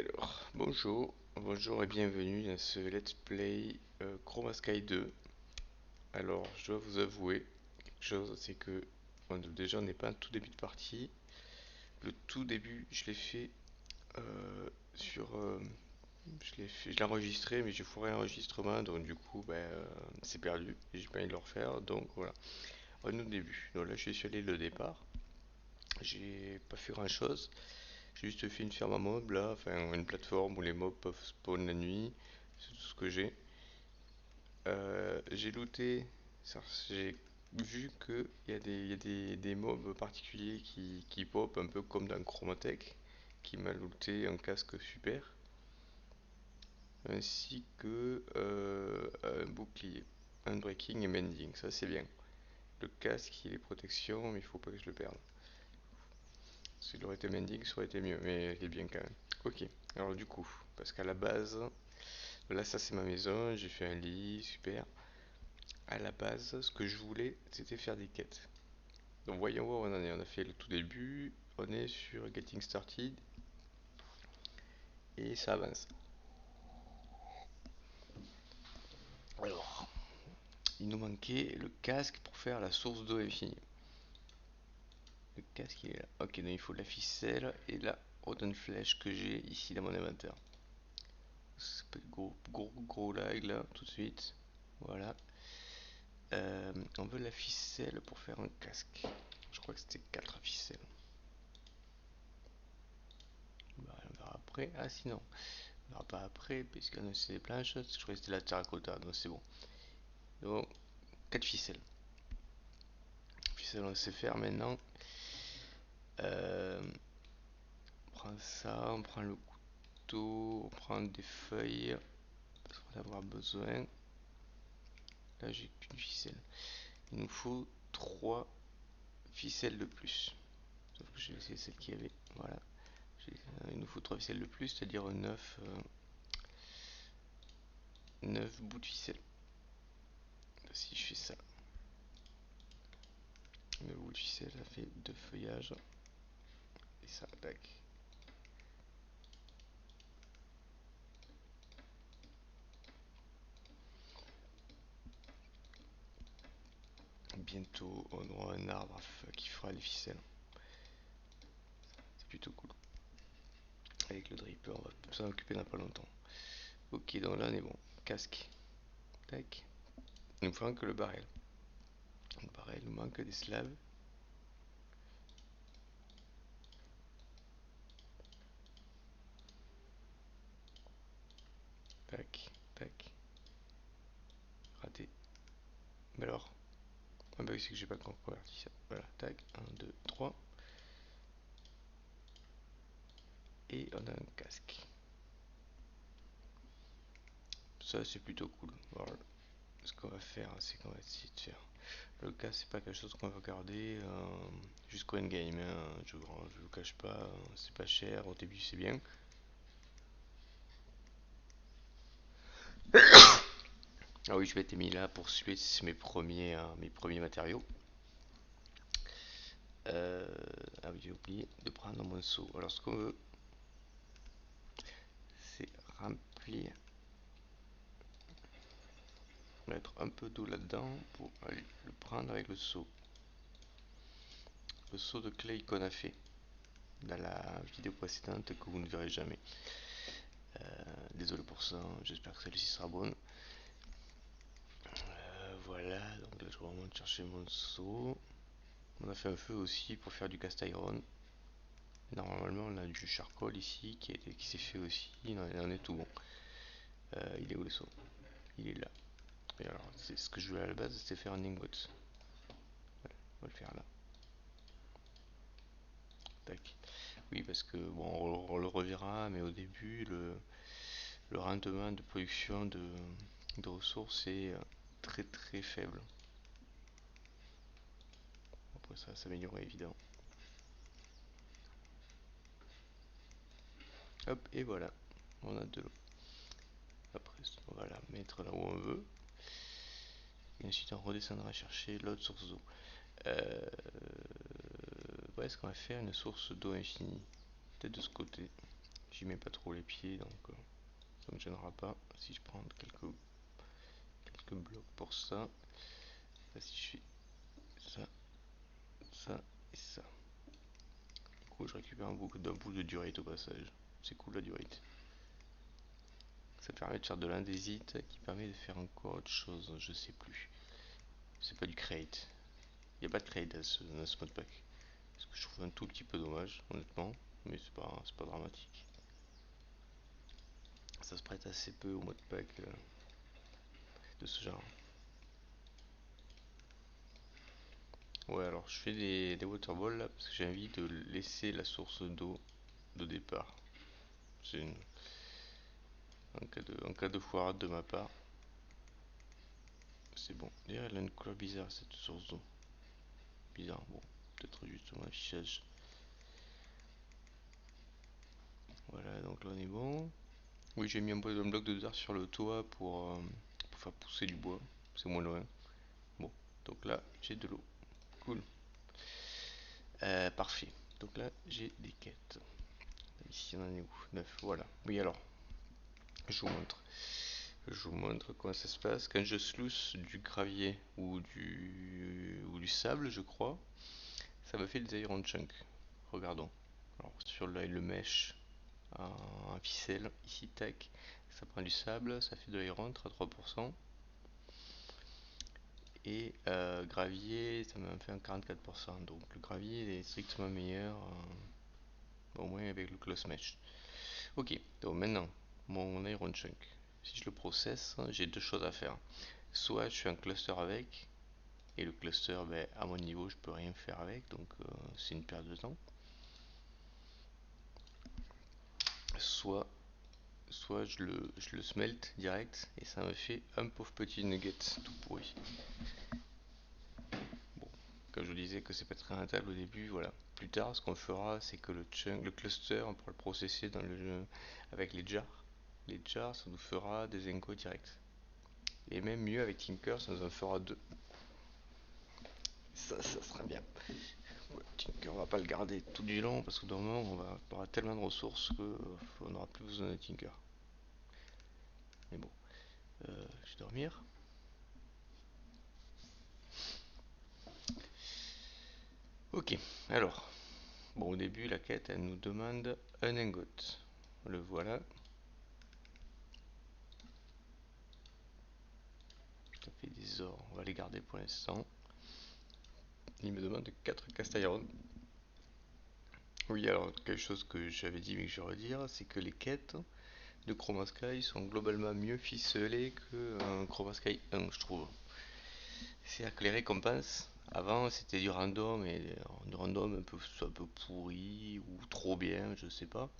Alors, bonjour et bienvenue dans ce Let's Play Chroma Sky 2. Alors, je dois vous avouer quelque chose, c'est que déjà on n'est pas un tout début de partie. Le tout début, je l'ai fait sur, je l'ai enregistré, mais j'ai foiré l'enregistrement, donc du coup, c'est perdu. Et j'ai pas envie de le refaire, donc voilà. On est au début. Donc là, je suis allé le départ. J'ai pas fait grand chose. J'ai juste fait une ferme à mobs là, enfin une plateforme où les mobs peuvent spawn la nuit. C'est tout ce que j'ai. J'ai looté, j'ai vu qu'il des mobs particuliers qui pop un peu comme dans Chromatech, qui m'a looté un casque super, ainsi que un bouclier, unbreaking et mending, ça c'est bien. Le casque il est protection, mais il faut pas que je le perde. S'il aurait été mending, ça aurait été mieux, mais il est bien quand même. Ok, alors du coup, parce qu'à la base, là ça c'est ma maison, j'ai fait un lit, super. À la base, ce que je voulais, c'était faire des quêtes. Donc voyons voir où on en est. On a fait le tout début, on est sur Getting Started et ça avance. Alors, il nous manquait le casque pour faire la source d'eau infinie. Le casque il est là. Ok, donc il faut de la ficelle et la Rotten Flèche que j'ai ici dans mon inventaire. C'est pas gros lag là, tout de suite. Voilà. On veut la ficelle pour faire un casque. Je crois que c'était 4 ficelles. Bah, on verra après. Ah sinon, on verra pas après, puisqu'on a c'est des planches. Je crois que c'était la terracotta, donc c'est bon. Donc, 4 ficelles. Ficelles, on sait faire maintenant. Euh, on prend ça, on prend le couteau, on prend des feuilles, parce qu'on va en avoir besoin. Là, j'ai qu'une ficelle. Il nous faut 3 ficelles de plus. Sauf que j'ai laissé celle qui avait. Voilà. Il nous faut 3 ficelles de plus, c'est-à-dire 9 bouts de ficelle. Si je fais ça, 9 bouts de ficelle, ça fait 2 feuillages. Et ça, tac. Bientôt, on aura un arbre qui fera les ficelles. C'est plutôt cool. Avec le dripper, on va s'en occuper dans pas longtemps. Ok, donc là on est bon. Casque. Tac. Il nous manque que le barrel. Le barrel, il nous manque des slabs. Tac, tac. Raté. Mais alors. Ah bah oui, c'est que j'ai pas converti ça. Voilà, tac. 1, 2, 3. Et on a un casque. Ça c'est plutôt cool. Voilà. Ce qu'on va faire, c'est qu'on va essayer de faire. Le casque, c'est pas quelque chose qu'on va garder jusqu'au endgame. Hein. Je vous cache pas, c'est pas cher. Au début, c'est bien. Ah oui, je m'étais mis là pour suivre mes premiers matériaux. Ah oui, j'ai oublié de prendre mon seau. Alors, ce qu'on veut, c'est remplir, mettre un peu d'eau là-dedans pour aller le prendre avec le seau. Le seau de clay qu'on a fait dans la vidéo précédente que vous ne verrez jamais. Désolé pour ça, j'espère que celle-ci sera bonne. Voilà, donc là je remonte chercher mon seau. On a fait un feu aussi pour faire du cast iron. Normalement on a du charcoal ici qui s'est fait aussi, il en est tout bon. Il est où le seau? Il est là. Et alors c'est ce que je voulais à la base, c'était faire un ingot. Voilà, on va le faire là. Tac. Oui parce que bon on le reverra, mais au début le rendement de production de ressources est très très faible. Après ça va s'améliorer évidemment. Hop, et voilà, on a de l'eau. Après, on va la mettre là où on veut. Et ensuite, on redescendra chercher l'autre source d'eau. Euh, ouais, est-ce qu'on va faire une source d'eau infinie? Peut-être de ce côté. J'y mets pas trop les pieds, donc ça me gênera pas. Si je prends quelques blocs pour ça, là, si je fais ça, ça et ça. Du coup, je récupère d'un bout de durite au passage. C'est cool la durite. Ça permet de faire de l'indésite qui permet de faire encore autre chose, je sais plus. C'est pas du crate. Il n'y a pas de crate dans ce modpack. Ce que je trouve un tout petit peu dommage, honnêtement. Mais c'est pas dramatique. Ça se prête assez peu au modpack de ce genre. Ouais, alors je fais des waterballs là parce que j'ai envie de laisser la source d'eau de départ. C'est en cas de foirade de ma part. C'est bon. D'ailleurs, elle a une couleur bizarre cette source d'eau. Bizarre, bon. Peut-être juste mon affichage. Voilà, donc là on est bon. Oui, j'ai mis un bloc de terre sur le toit pour faire pousser du bois. C'est moins loin. Bon, donc là j'ai de l'eau. Cool. Parfait. Donc là j'ai des quêtes. Ici on en est où? 9. Voilà. Oui, alors, je vous montre. Je vous montre comment ça se passe. Quand je sluice du gravier ou du sable, je crois, ça me fait des iron chunks. Regardons. Alors, sur le mesh en ficelle, ici, tac, ça prend du sable, ça fait de l'iron, 33%. Et gravier, ça m'en fait un 44%. Donc le gravier est strictement meilleur, au moins avec le close mesh. Ok, donc maintenant, mon iron chunk. Si je le processe, j'ai deux choses à faire. Soit je fais un cluster avec, et le cluster, ben, à mon niveau, je peux rien faire avec, donc c'est une perte de temps. Soit, soit je le smelt direct, et ça me fait un pauvre petit nugget tout pourri. Bon, comme je vous disais que c'est pas très rentable au début, voilà. Plus tard, ce qu'on fera, c'est que le cluster, on pourra le processer dans le jeu avec les jars. Les jars, ça nous fera des encos directs. Et même mieux avec Tinker, ça nous en fera deux. Ça sera bien. Ouais, Tinker, on va pas le garder tout du long parce que dans le moment, on aura tellement de ressources qu'on n'aura plus besoin de Tinker. Mais bon, je vais dormir. Ok, alors, bon, au début, la quête, elle nous demande un ingot. Le voilà. Ça fait des ors, on va les garder pour l'instant. Il me demande 4 castaillons. Oui, alors, quelque chose que j'avais dit mais que je vais redire, c'est que les quêtes de Chroma Sky sont globalement mieux ficelées que Chroma Sky 1, je trouve. C'est-à-dire que les récompenses, avant c'était du random, et du random soit un peu pourri ou trop bien, je sais pas.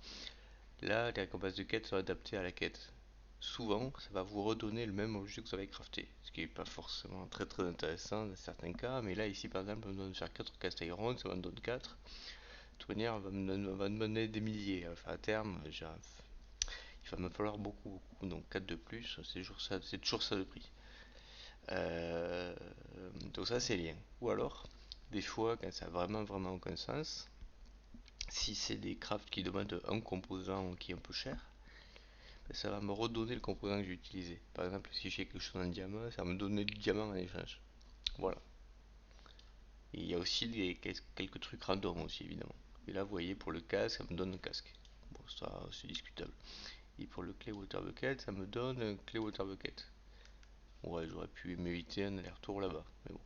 Là, les récompenses de quête sont adaptées à la quête. Souvent, ça va vous redonner le même objet que vous avez crafté, ce qui est pas forcément très intéressant dans certains cas, mais là ici par exemple on me donne de faire 4 cast iron, ça m'en donne 4. De toute manière, va me donner des milliers, enfin à terme, il va me falloir beaucoup, donc 4 de plus, c'est toujours ça de prix. Euh, donc ça c'est bien. Ou alors, des fois, quand ça a vraiment aucun sens, si c'est des crafts qui demandent un composant qui est un peu cher, ben, ça va me redonner le composant que j'ai utilisé. Par exemple, si j'ai quelque chose en diamant, ça va me donner du diamant en échange. Voilà. Et il y a aussi quelques trucs random aussi, évidemment. Et là, vous voyez, pour le casque, ça me donne un casque. Bon, ça, c'est discutable. Et pour le Clay Water Bucket, ça me donne un Clay Water Bucket. Ouais, j'aurais pu m'éviter un aller-retour là-bas. Mais bon.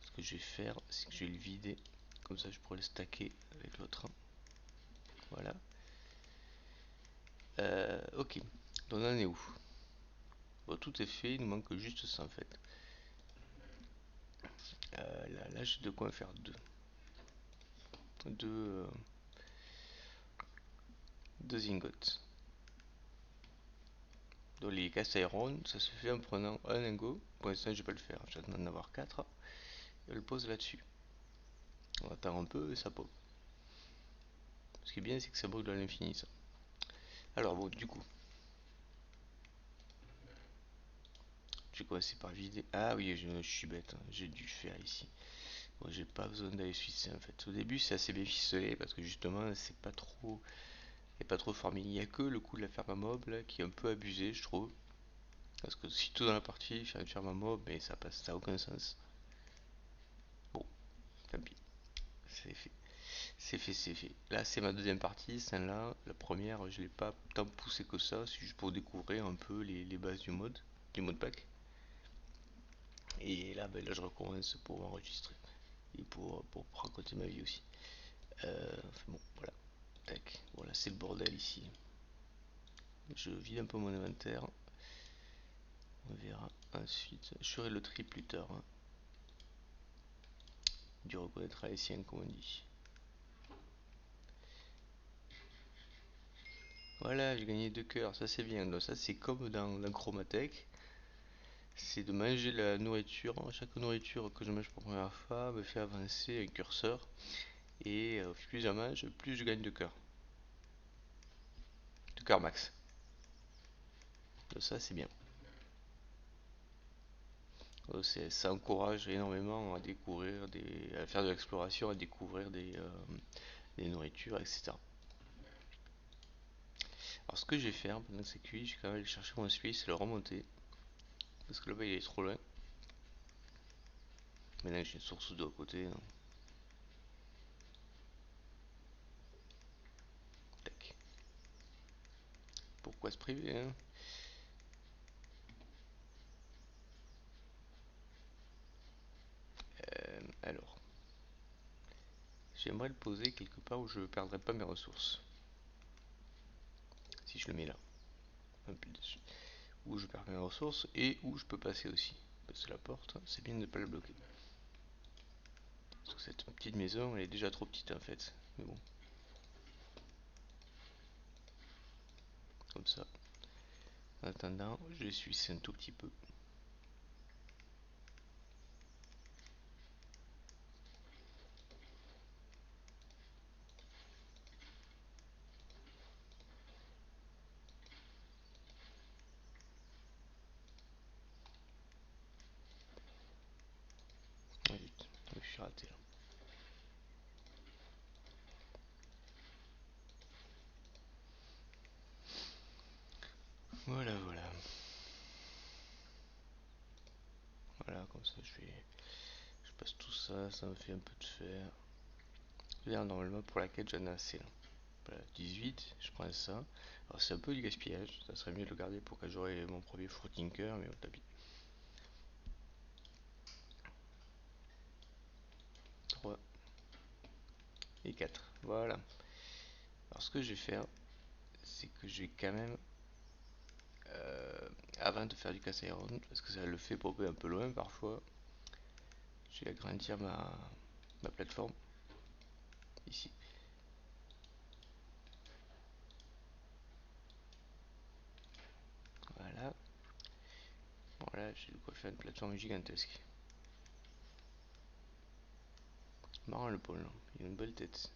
Ce que je vais faire, c'est que je vais le vider. Comme ça, je pourrais le stacker avec l'autre. Voilà. Ok. Donc, on en est où? Bon, tout est fait, il nous manque juste ça en fait. Là j'ai de quoi en faire deux. Deux, deux ingots. Donc les cast iron, ça se fait en prenant un ingot. Pour l'instant, je vais pas le faire, j'attends d'en avoir 4. Et on le pose là-dessus. On attend un peu et ça pop. Ce qui est bien, c'est que ça brûle à l'infini, ça. Alors, bon, du coup, je vais commencer par vider. Ah oui, je suis bête, hein, j'ai dû le faire ici. Moi, j'ai pas besoin d'aller suisser en fait. Au début, c'est assez bien ficelé parce que justement, c'est pas trop formé. Il y a que le coup de la ferme à mob là qui est un peu abusé, je trouve. Parce que si tout dans la partie, faire une ferme à mob, mais ça passe, ça a aucun sens. Bon, tant pis, c'est fait. C'est fait, c'est fait. Là, c'est ma deuxième partie. Celle-là, la première, je l'ai pas tant poussé que ça. C'est juste pour découvrir un peu les bases du mode pack. Et là, ben, là, je recommence pour m'enregistrer et pour raconter ma vie aussi. Enfin bon, voilà. Tac. Voilà, c'est le bordel ici. Je vide un peu mon inventaire. On verra ensuite. Je ferai le tri plus tard, hein. Du reconnaître haïtien, comme on dit. Voilà, j'ai gagné 2 cœurs. Ça, c'est bien. Donc, ça, c'est comme dans la Chromatech. C'est de manger la nourriture. Chaque nourriture que je mange pour la première fois me fait avancer un curseur. Et plus je mange, plus je gagne de cœur. De cœur max. Donc ça, c'est bien. Ça encourage énormément à découvrir à faire de l'exploration, à découvrir des nourritures, etc. Alors ce que je vais faire pendant que c'est cuit, je vais quand même aller chercher mon Suisse et le remonter. Parce que là-bas il est trop loin. Maintenant que j'ai une source d'eau à côté, hein. Tac. Pourquoi se priver, hein? Alors, j'aimerais le poser quelque part où je ne perdrai pas mes ressources. Si je le mets là. Un peu dessus. Où je perds mes ressources et où je peux passer aussi. Parce que la porte, c'est bien de ne pas la bloquer. Parce que cette petite maison, elle est déjà trop petite en fait. Mais bon, comme ça. En attendant, je suis un tout petit peu. Ah, zut, je suis raté là. Voilà, voilà. Voilà, comme ça je passe tout ça, ça me fait un peu de fer. Là, normalement pour la quête j'en ai assez là. Voilà, 18, je prends ça. Alors c'est un peu du gaspillage, ça serait mieux de le garder pour quand j'aurai mon premier Fruitinker, mais au tapis. 3 et 4. Voilà. Alors ce que je vais faire, c'est que je vais quand même, avant de faire du casse iron, parce que ça le fait popper un peu loin parfois, je vais agrandir ma plateforme ici. Voilà. Voilà, j'ai de quoi faire une plateforme gigantesque. Marrant le pôle, hein. Il a une belle tête.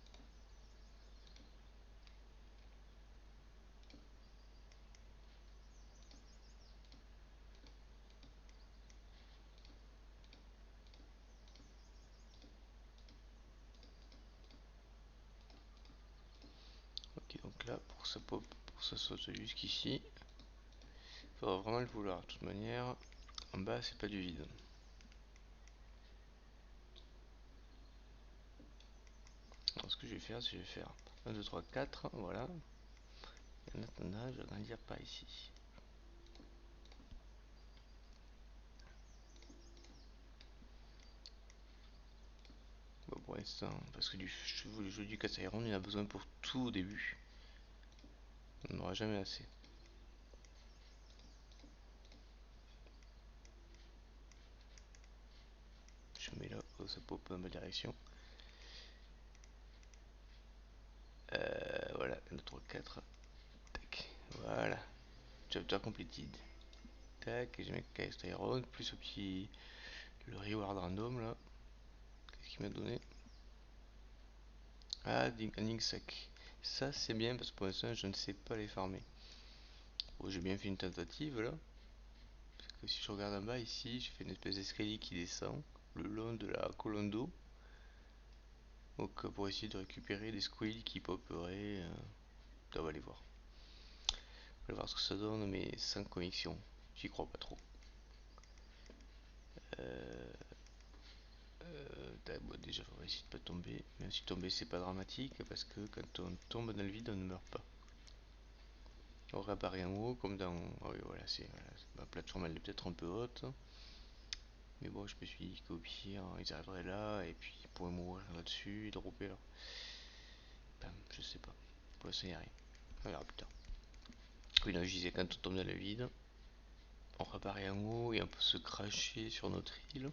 Ok, donc là, pour que ça saute jusqu'ici, il faudra vraiment le vouloir. De toute manière, en bas, c'est pas du vide. Alors, ce que je vais faire, c'est que je vais faire 1, 2, 3, 4, voilà. Et en attendant, je vais agrandir par ici. Bon, pour l'instant, parce que le jeu du Iron, il en a besoin pour tout au début. On n'aura jamais assez. Je mets là, oh, ça pop dans ma direction. Voilà, 1, 2, 3, 4. Tac, voilà. Chapter completed. Tac, et je mets Cast Iron, plus au petit. Le reward random là. Qu'est-ce qu'il m'a donné? Ah, un Inksack. Ça c'est bien parce que pour l'instant je ne sais pas les farmer. Bon, j'ai bien fait une tentative là. Parce que si je regarde en bas ici, j'ai fait une espèce d'escalier qui descend le long de la colonne d'eau. Donc pour essayer de récupérer des squills qui poperaient, on va aller voir. On va voir ce que ça donne, mais sans conviction. J'y crois pas trop. Bon, déjà, on va essayer de pas tomber. Même si tomber, c'est pas dramatique, parce que quand on tombe dans le vide, on ne meurt pas. On réapparaît en haut, comme dans. Ah oui, voilà, voilà, ma plateforme, elle est peut-être un peu haute. Mais bon, je me suis dit qu'au pire, ils arriveraient là, et puis ils pourraient mourir là-dessus, et dropper là. Ben, je sais pas. Pour l'instant, il n'y a rien. On verra plus tard. Oui, là, je disais, quand on tombe dans le vide, on réapparaît en haut, et on peut se cracher sur notre île.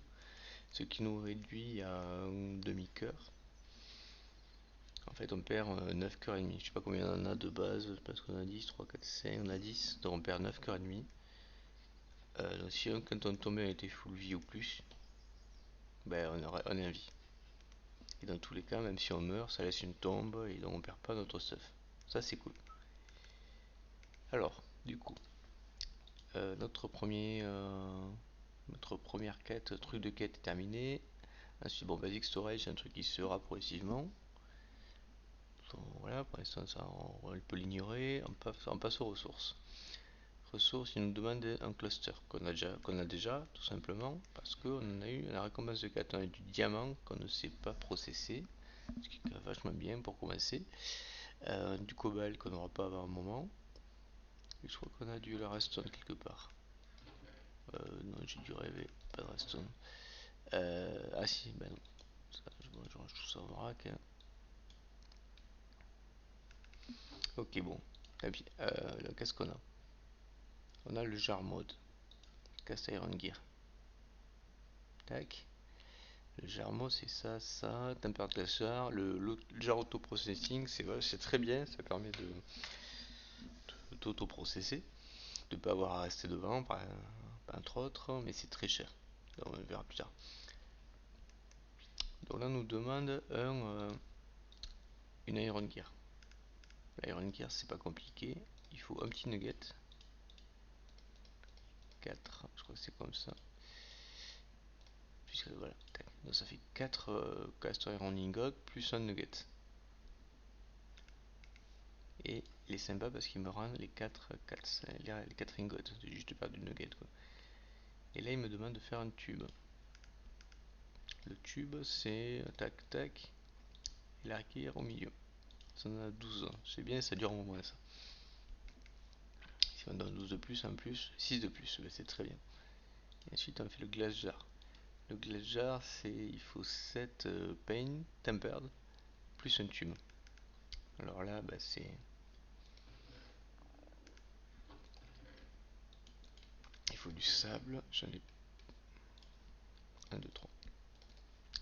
Ce qui nous réduit à un demi-cœur. En fait, on perd 9 cœurs et demi. Je sais pas combien on en a de base, parce qu'on a 10, 3, 4, 5, on a 10. Donc on perd 9 cœurs et demi. Donc si quand on tombait on était full vie ou plus, ben on est en vie. Et dans tous les cas, même si on meurt, ça laisse une tombe et donc on perd pas notre stuff. Ça c'est cool. Alors, du coup, notre première quête, truc de quête est terminé. Ensuite, bon, Basic Storage, c'est un truc qui se fera progressivement. Donc, voilà, pour l'instant, ça, on peut l'ignorer. On passe aux ressources. Ressources, il nous demande un cluster qu'on a déjà, tout simplement, parce qu'on en a eu la récompense de quête. On a du diamant qu'on ne sait pas processer, ce qui est vachement bien pour commencer. Du cobalt qu'on n'aura pas avant un moment. Et je crois qu'on a du redstone quelque part. Non, j'ai dû rêver, pas de redstone. Ah si, ben non. Ça, je range tout ça en vrac. Hein. Ok, bon. Qu'est-ce qu'on a? On a le jar mode. Cast Iron Gear. Tac. Le Germo, c'est ça, ça. Tempered Glacier. Le jar auto-processing, c'est très bien. Ça permet d'auto-processer. De ne pas avoir à rester devant, entre autres. Mais c'est très cher. Donc, on verra plus tard. Donc là, on nous demande une Iron Gear. L'Iron Gear, c'est pas compliqué. Il faut un petit nugget. 4, je crois que c'est comme ça. Puisque voilà, donc ça fait 4 cast iron ingot plus un nugget. Et il est sympa parce qu'il me rend les 4 ingots. J'ai juste perdu le nugget quoi. Et là il me demande de faire un tube. Le tube c'est tac tac. Et la au milieu. Ça en a 12. C'est bien, ça dure un moment ça. Si on donne 12 de plus en plus, 6 de plus, c'est très bien. Et ensuite on fait le glass jar. Le glass jar c'est il faut 7 pain tempered plus un tube. Alors là bah, c'est il faut du sable, j'en ai 1, 2, 3.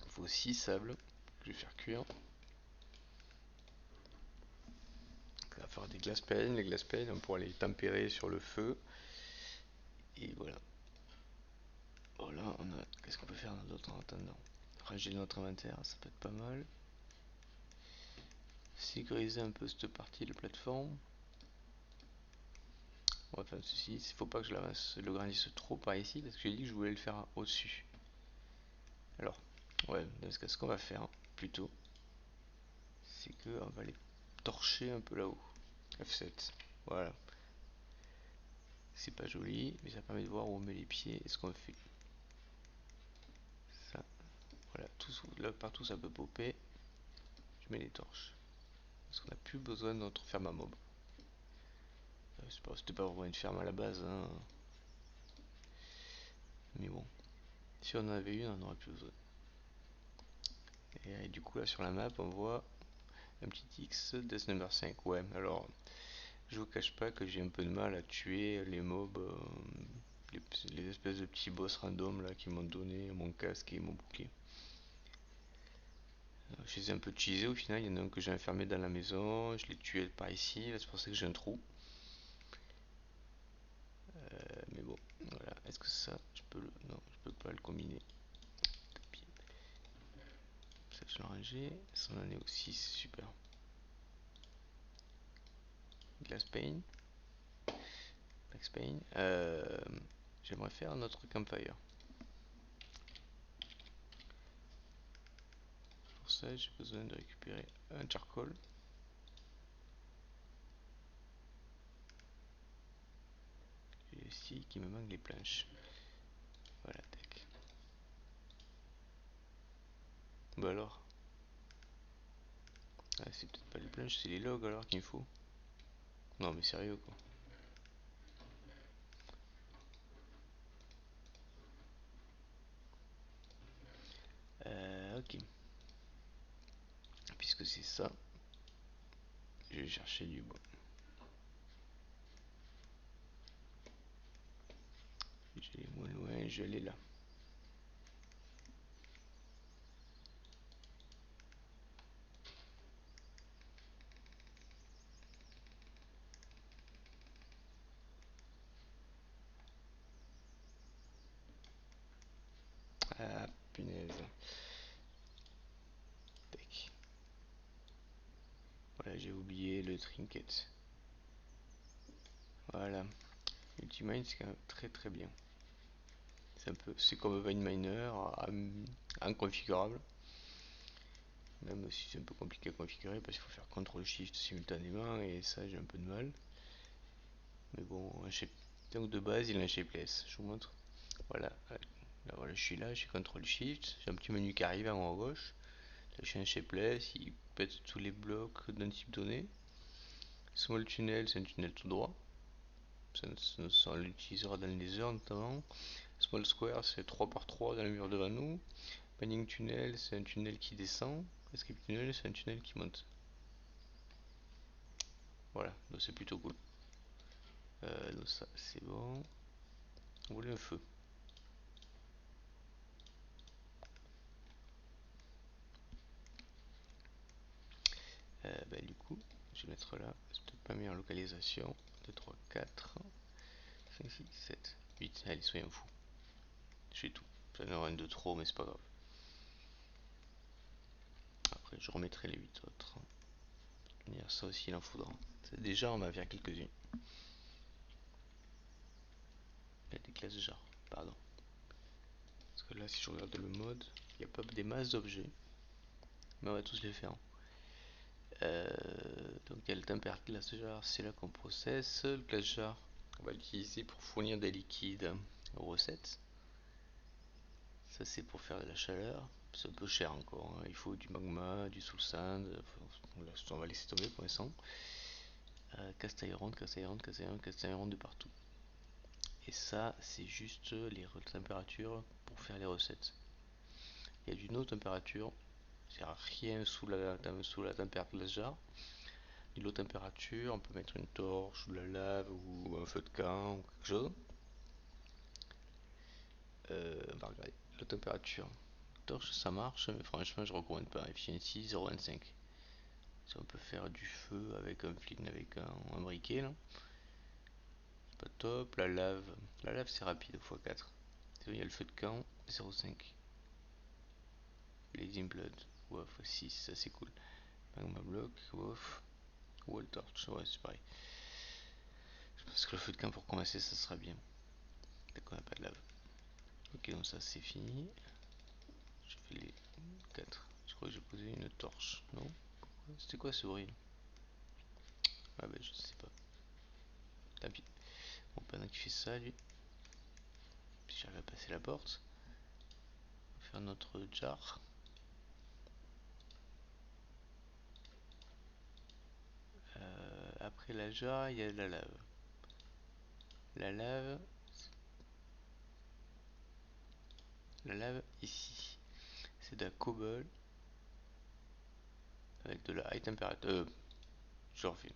Il faut 6 sables que je vais faire cuire. On va faire des glass panes. Les glass panes, on pourra les tempérer sur le feu. Et voilà. Voilà, qu'est-ce qu'on peut faire d'autre en attendant? Ranger notre inventaire, ça peut être pas mal. Sécuriser un peu cette partie de plateforme. On va faire ceci. Il faut pas que je le grandisse trop par ici parce que j'ai dit que je voulais le faire au-dessus. Alors, ouais, ce qu'on va faire plutôt, c'est qu'on va les torcher un peu là-haut. F7. Voilà. C'est pas joli, mais ça permet de voir où on met les pieds et ce qu'on fait. Ça, voilà, là partout ça peut popper. Je mets les torches. Parce qu'on n'a plus besoin de notre ferme à mob. C'était pas vraiment une ferme à la base, hein. Mais bon, si on en avait une, on n'aurait plus besoin. Et du coup, là sur la map, on voit un petit X, Death Number 5. Ouais, alors, je vous cache pas que j'ai un peu de mal à tuer les mobs, les espèces de petits boss random là qui m'ont donné mon casque et mon bouclier. Je les ai un peu cheesés au final. Il y en a un que j'ai enfermé dans la maison, je l'ai tué par ici, là c'est pour ça que j'ai un trou. Mais bon, voilà. Est-ce que ça, je peux le. Non, je peux pas le combiner. Ça, je l'ai rangé. Ça en est aussi, c'est super. Glass Pane. Max Payne. J'aimerais faire notre campfire. Pour ça, j'ai besoin de récupérer un charcoal. Et ici, qui me manque les planches. Voilà, tac. Bah alors. Ah, c'est peut-être pas les planches, c'est les logs alors qu'il me faut. Non mais sérieux quoi. Ok. Puisque c'est ça, je vais chercher du bois. Je l'ai moins loin, je l'ai là. Ah punaise. Tac. Voilà, j'ai oublié le trinket. Voilà. Ultimine c'est quand même très très bien. C'est un peu, c'est comme Vine inconfigurable. Même si c'est un peu compliqué à configurer parce qu'il faut faire CTRL SHIFT simultanément et ça j'ai un peu de mal. Mais bon, donc de base il a un shapeless. Je vous montre. Voilà. Là, voilà, je suis là, j'ai CTRL SHIFT, j'ai un petit menu qui arrive en haut à gauche. Là je suis un shapeless, il pète tous les blocs d'un type donné. Small tunnel, c'est un tunnel tout droit. Ça, on l'utilisera dans les heures notamment. Small square, c'est 3 par 3 dans le mur devant nous. Panning tunnel, c'est un tunnel qui descend. Escape tunnel, c'est un tunnel qui monte. Voilà, donc c'est plutôt cool. Donc ça, c'est bon. On voulait un feu. Du coup, je vais mettre là. C'est peut-être pas mis en localisation. 2, 3, 4, 5, 6, 7, 8. Allez, soyons fous. Je fais tout. J'en ai un de trop, mais c'est pas grave. Après, je remettrai les 8 autres. Ça aussi, il en faudra. Déjà, on va faire quelques-unes. Il y a des classes de genre, pardon. Parce que là, si je regarde le mode, il n'y a pas des masses d'objets. Mais on va tous les faire. Donc il y a le temper glace jar, c'est là qu'on processe. Le glace jar, on va l'utiliser pour fournir des liquides aux recettes. Ça c'est pour faire de la chaleur. C'est un peu cher encore, hein. Il faut du magma, du soul sand. On va laisser tomber pour l'instant. Cast iron, cast iron, cast iron, cast iron de partout. Et ça c'est juste les températures pour faire les recettes. Il y a d'une autre température, c'est rien sous la température glace jar. De l'eau température, on peut mettre une torche, de la lave ou un feu de camp ou quelque chose. On va regarder la température. Torche ça marche, mais franchement je recommande pas. Efficiency 0,25. Si on peut faire du feu avec un flint, avec un briquet là, c'est pas top. La lave c'est rapide x4. Il y a le feu de camp 0,5. Blazing Blood, wow, x6, ça c'est cool. Magma Block, wow. Wall Torch, ouais c'est pareil. Je pense que le feu de camp pour commencer ça sera bien. Dès qu'on n'a pas de lave. Ok, donc ça c'est fini. Je fais les 4. Je crois que j'ai posé une torche. Non? C'était quoi ce bruit? Ah bah je sais pas. Tant pis. Bon, pendant qu'il fait ça, lui. Si j'arrive à passer la porte. On va faire notre jar. Après la jar, il y a de la lave. La lave. La lave ici. C'est de la cobble. Avec de la high temperature. Je refais.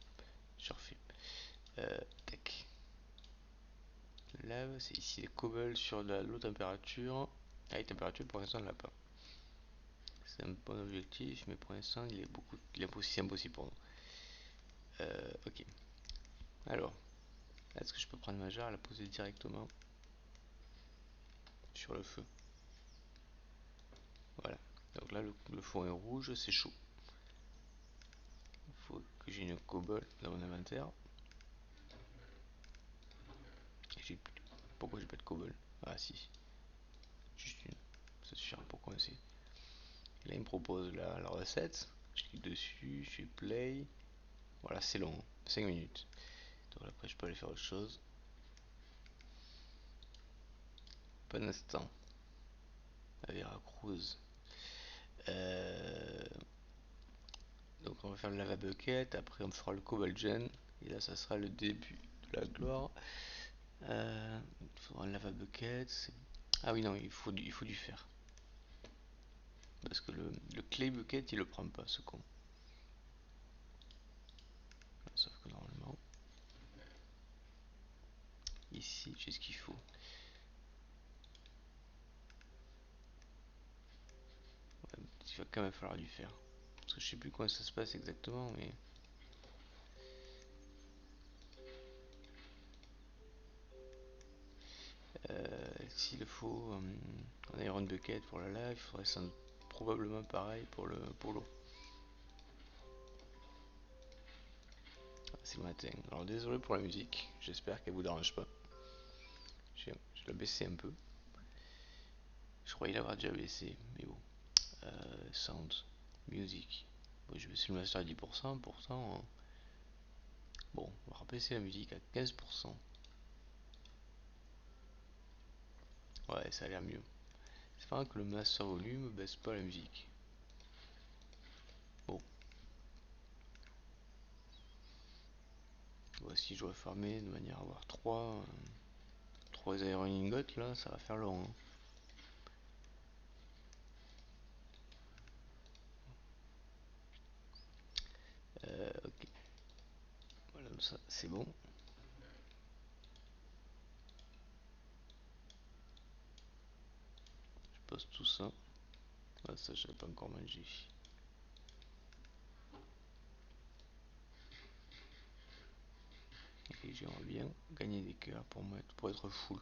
Je refais. Tac. La lave, c'est ici les cobble sur la low température. High température, pour l'instant, on l'a pas. C'est un bon objectif, mais pour l'instant, il est impossible pour nous. Ok. Alors, est-ce que je peux prendre ma jarre et la poser directement sur le feu? Voilà. Donc là, le fond est rouge, c'est chaud. Il faut que j'ai une cobble dans mon inventaire. Pourquoi j'ai pas de cobble? Ah si, juste une. Ça suffira pour commencer. Et là, il me propose la recette. Je clique dessus, je fais play. Voilà, c'est long, 5 minutes. Donc après, je peux aller faire autre chose. Pas d'instant. À Veracruz. Euh, Donc on va faire le lava bucket, après on fera le cobalgen, et là ça sera le début de la gloire. Il faudra un lava bucket. Ah oui, non, il faut du fer. Parce que le clay bucket il le prend pas, ce con. Sauf que normalement, ici j'ai ce qu'il faut. Ouais, il va quand même falloir du fer. Parce que je sais plus comment ça se passe exactement, mais. S'il faut un iron bucket pour la lave, il faudrait probablement pareil pour l'eau. C'est le matin. Alors désolé pour la musique, j'espère qu'elle vous dérange pas. Je l'ai baissé un peu. Je croyais l'avoir déjà baissé, mais bon. Sound, music. Bon, je baisse le master à 10%, pourtant. Bon, on va rebaisser la musique à 15%. Ouais, ça a l'air mieux. C'est vrai que le master volume baisse pas la musique. Bon. Voici, je dois farmer de manière à avoir 3 iron ingots là, ça va faire long. Hein. Ok. Voilà, ça c'est bon. Je pose tout ça. Ah, ça, je n'avais pas encore mangé. Et j'aimerais bien gagner des cœurs pour être full.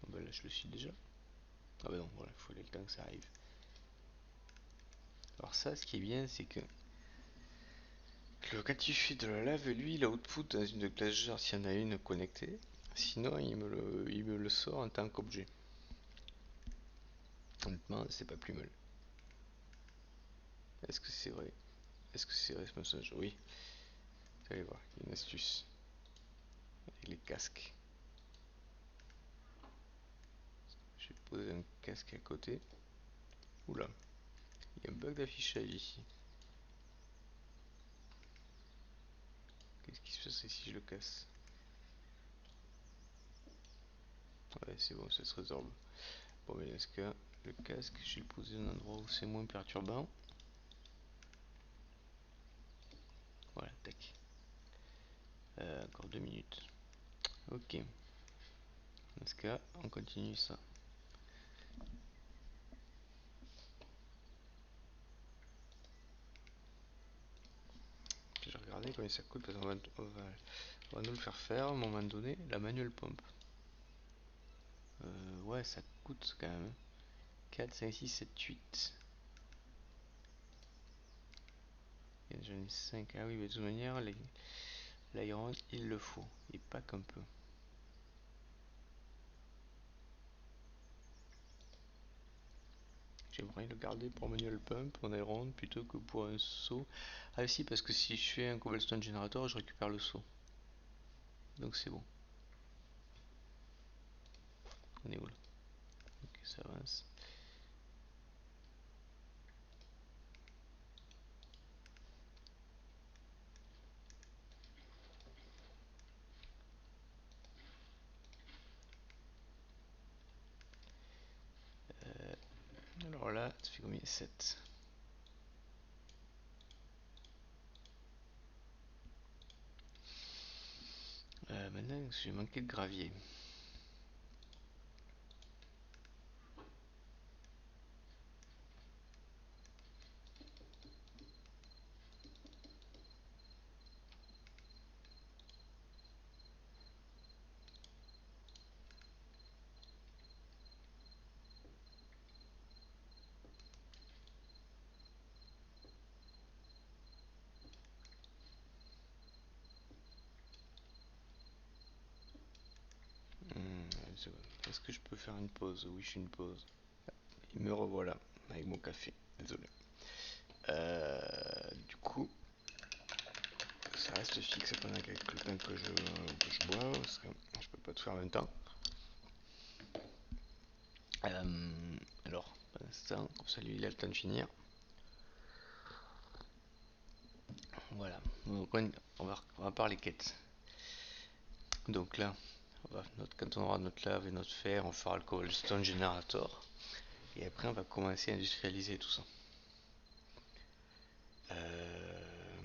Bon, bah là, je le suis déjà. Ah bah non, voilà, il faut aller le temps que ça arrive. Alors ça, ce qui est bien, c'est que quand tu fais de la lave, lui, il output dans une classe jar s'il y en a une connectée. Sinon, il me le sort en tant qu'objet. Honnêtement, c'est pas plus mal. Est-ce que c'est vrai? Est-ce que c'est vrai ce message? Oui. Allez voir, il y a une astuce. Et les casques. Je vais poser un casque à côté. Oula, il y a un bug d'affichage ici. Qu'est-ce qui se passe si je le casse? Ouais, c'est bon, ça se résorbe. Bon, mais dans ce cas, le casque, je vais le poser dans un endroit où c'est moins perturbant. Voilà, tac. Encore 2 minutes. Ok. Dans ce cas, on continue ça. Je vais regarder combien ça coûte parce qu'on va nous le faire à un moment donné. La manual pump. Ouais, ça coûte quand même. 4, 5, 6, 7, 8. J'en ai 5. Ah oui, mais de toute manière, l'iron, il le faut. Et pas qu'un peu. J'aimerais le garder pour manual pump en iron plutôt que pour un saut. Ah si, parce que si je fais un cobblestone generator, je récupère le saut. Donc c'est bon. On est où là? Ok, ça avance. Alors là, ça fait combien? 7. Maintenant, j'ai manqué de gravier. Une seconde. Est-ce que je peux faire une pause? Oui, je fais une pause. Et me revoilà avec mon café. désolé. Du coup, ça reste fixe pendant quelques temps que je bois, parce que je peux pas tout faire en même temps. Alors, pour l'instant, comme ça lui il a le temps de finir. Voilà, donc on va parler quêtes. Donc là, quand on aura notre lave et notre fer, on fera le cobblestone generator. Et après, on va commencer à industrialiser tout ça. Euh,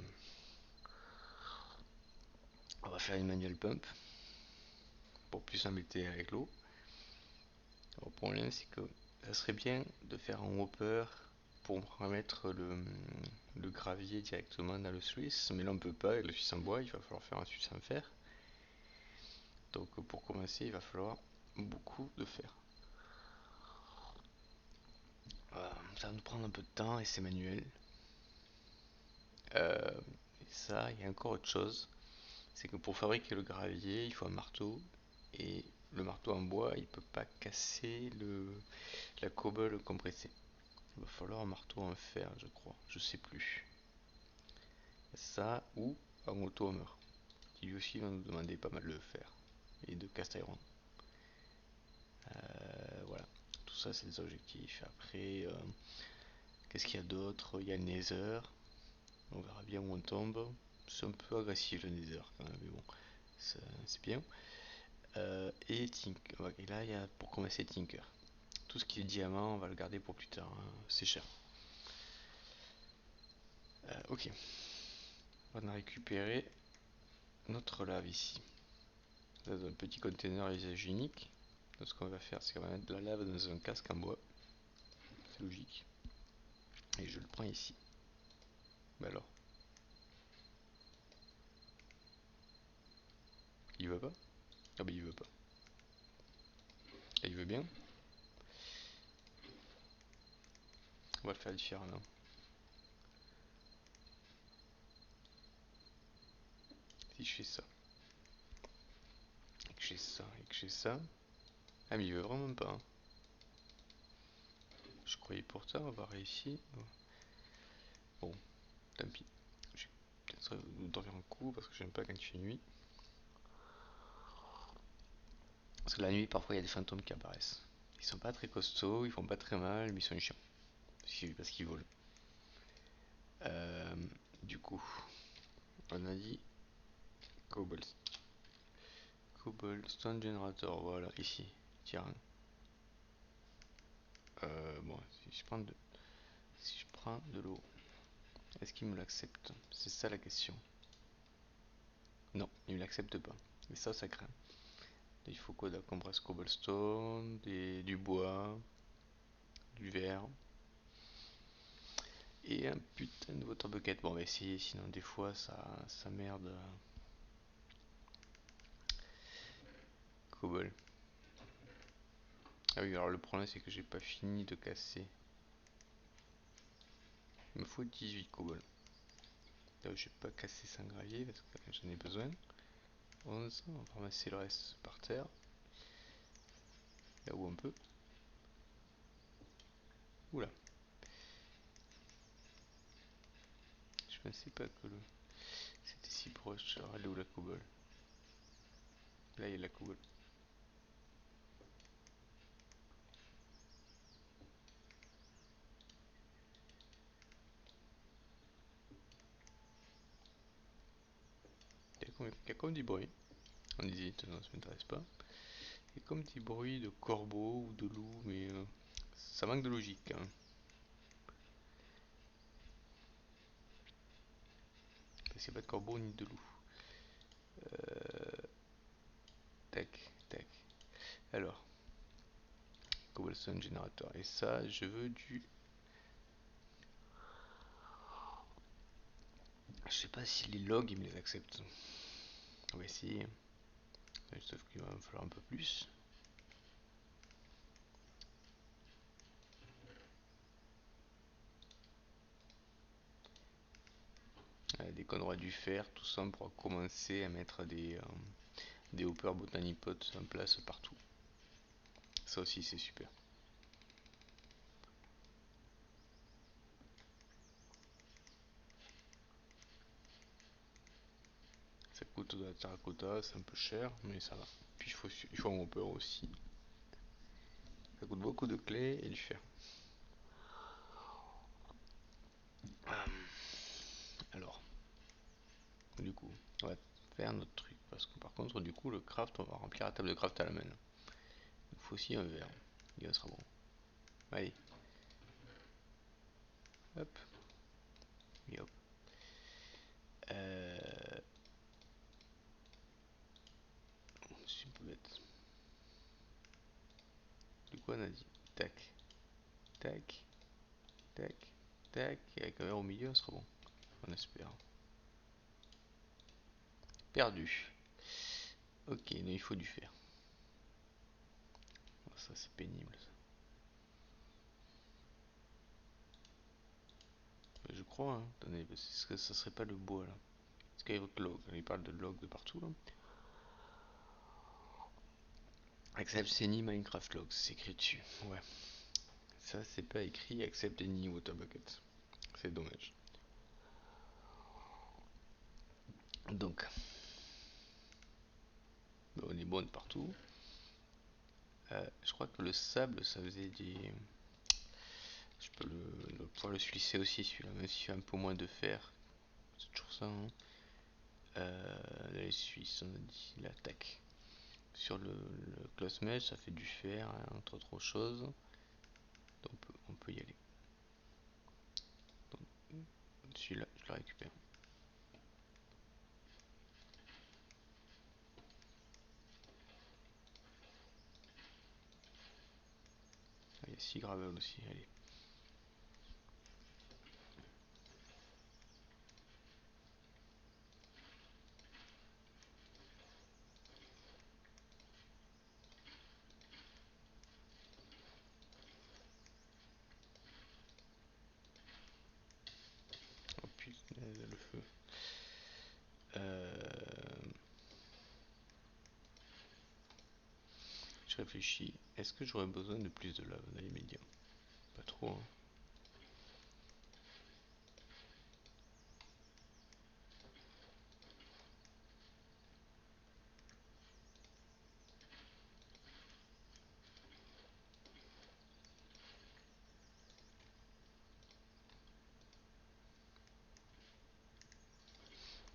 on va faire une manual pump pour plus s'embêter avec l'eau. Le problème, c'est que ça serait bien de faire un hopper pour remettre le gravier directement dans le Suisse, mais là on peut pas, avec le Suisse en bois, il va falloir faire un Suisse en fer. Donc pour commencer, il va falloir beaucoup de fer. Ça va nous prendre un peu de temps et c'est manuel. Et ça, il y a encore autre chose, c'est que pour fabriquer le gravier, il faut un marteau, et le marteau en bois, il peut pas casser la cobble compressée. Il va falloir un marteau en fer, je crois, je sais plus. Ça ou un auto-hammer, qui lui aussi va nous demander pas mal de fer et de cast iron. Voilà, tout ça c'est des objectifs. Après, qu'est-ce qu'il y a d'autre? Il y a le Nether, on verra bien où on tombe. C'est un peu agressif le Nether quand même, mais bon, c'est bien. Et Tinker, ouais, et là il y a pour commencer Tinker. Tout ce qui est diamant, on va le garder pour plus tard, hein, c'est cher. Ok, on a récupéré notre lave ici. Dans un petit container à usage unique. Donc ce qu'on va faire, c'est qu'on va mettre de la lave dans un casque en bois. C'est logique. Et je le prends ici. Mais alors, il veut pas? Ah bah il veut pas. Et il veut bien. On va le faire différemment. Si je fais ça, et que j'ai ça, et que j'ai ça. Ah mais il veut vraiment pas, hein. Je croyais pourtant avoir réussi. Bon, tant pis. Je vais peut-être dormir un coup parce que j'aime pas quand il fait nuit. Parce que la nuit, parfois, il y a des fantômes qui apparaissent. Ils sont pas très costauds, ils font pas très mal, mais ils sont chiants. Parce qu'ils volent. Euh, du coup, on a dit cobblestone generator, voilà, ici. Tiens. Bon, si je prends de l'eau, est-ce qu'il me l'accepte? C'est ça la question. Non, il ne l'accepte pas. Et ça craint. Il faut quoi? De la compresse cobblestone, du bois, du verre. Et un putain de water bucket. Bon, on va essayer, sinon des fois ça merde. Cobble. Ah oui, alors le problème c'est que j'ai pas fini de casser. Il me faut 18 cobble. Là, j'ai pas cassé 5 gravier parce que j'en ai besoin. 11, on va ramasser le reste par terre. Là où on peut. Oula. Je pensais pas que c'était si proche. Alors, elle est où la cobble? Là, il y a la cobble. Il y a comme du bruit. On hésite, non, ça m'intéresse pas. Il y a comme des bruits de corbeaux ou de loups, mais ça manque de logique, hein. Parce qu'il n'y a pas de corbeaux ni de loups. Tac, tac. Alors, cobblestone generator. Et ça, je veux du. Je sais pas si les logs ils me les acceptent. On va essayer. Sauf qu'il va me falloir un peu plus. Dès qu'on aura du fer, tout ça, on pourra commencer à mettre des hoppers botany pots en place partout. Ça aussi, c'est super. plutôt de la terracotta, c'est un peu cher, mais ça va. Puis il faut un hopper aussi. Ça coûte beaucoup de clés et du fer. Alors, du coup, on va faire notre truc. Parce que par contre, du coup, le craft, on va remplir la table de craft à la main. Il faut aussi un verre. Et ça sera bon. Allez, hop, et hop. Euh, c'est un peu bête. Du coup, on a dit tac, tac, tac, tac. Et avec un verre au milieu, ça sera bon. On espère. Perdu. Ok, donc il faut du fer. Oh, ça, c'est pénible. Ça. Je crois, hein. Attendez, est-ce que ça serait pas le bois là? Skywalk il parle de log de partout là. Accept any Minecraft logs, c'est écrit dessus. Ouais. Ça, c'est pas écrit accept any water bucket. C'est dommage. Donc, on est bon de partout. Je crois que le sable, ça faisait des. Je peux pouvoir le slisser aussi celui-là, même s'il fait un peu moins de fer. C'est toujours ça, hein. Les Suisses, on a dit l'attaque. Sur le close mesh, ça fait du fer, hein, entre autres choses. Donc on peut y aller. Donc, celui-là, je le récupère. Ah, il y a 6 gravel aussi, allez. Oh putain, le feu. Euh, je réfléchis. Est-ce que j'aurais besoin de plus de lave dans les médias? Pas trop, hein.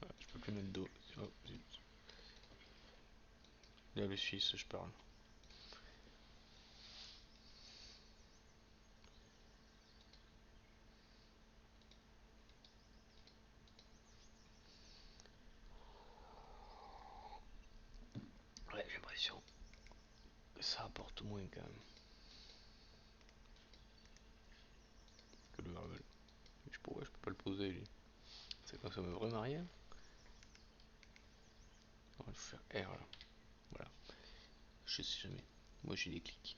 Ah, je peux plus mettre d'eau. Oh, zut. Là, le Suisse, je parle. Ouais, j'ai l'impression que ça apporte moins quand même que le gravel. Je peux pas le poser lui. Ça consomme vraiment rien. On va faire R là. Voilà. Je sais jamais. Moi j'ai des clics.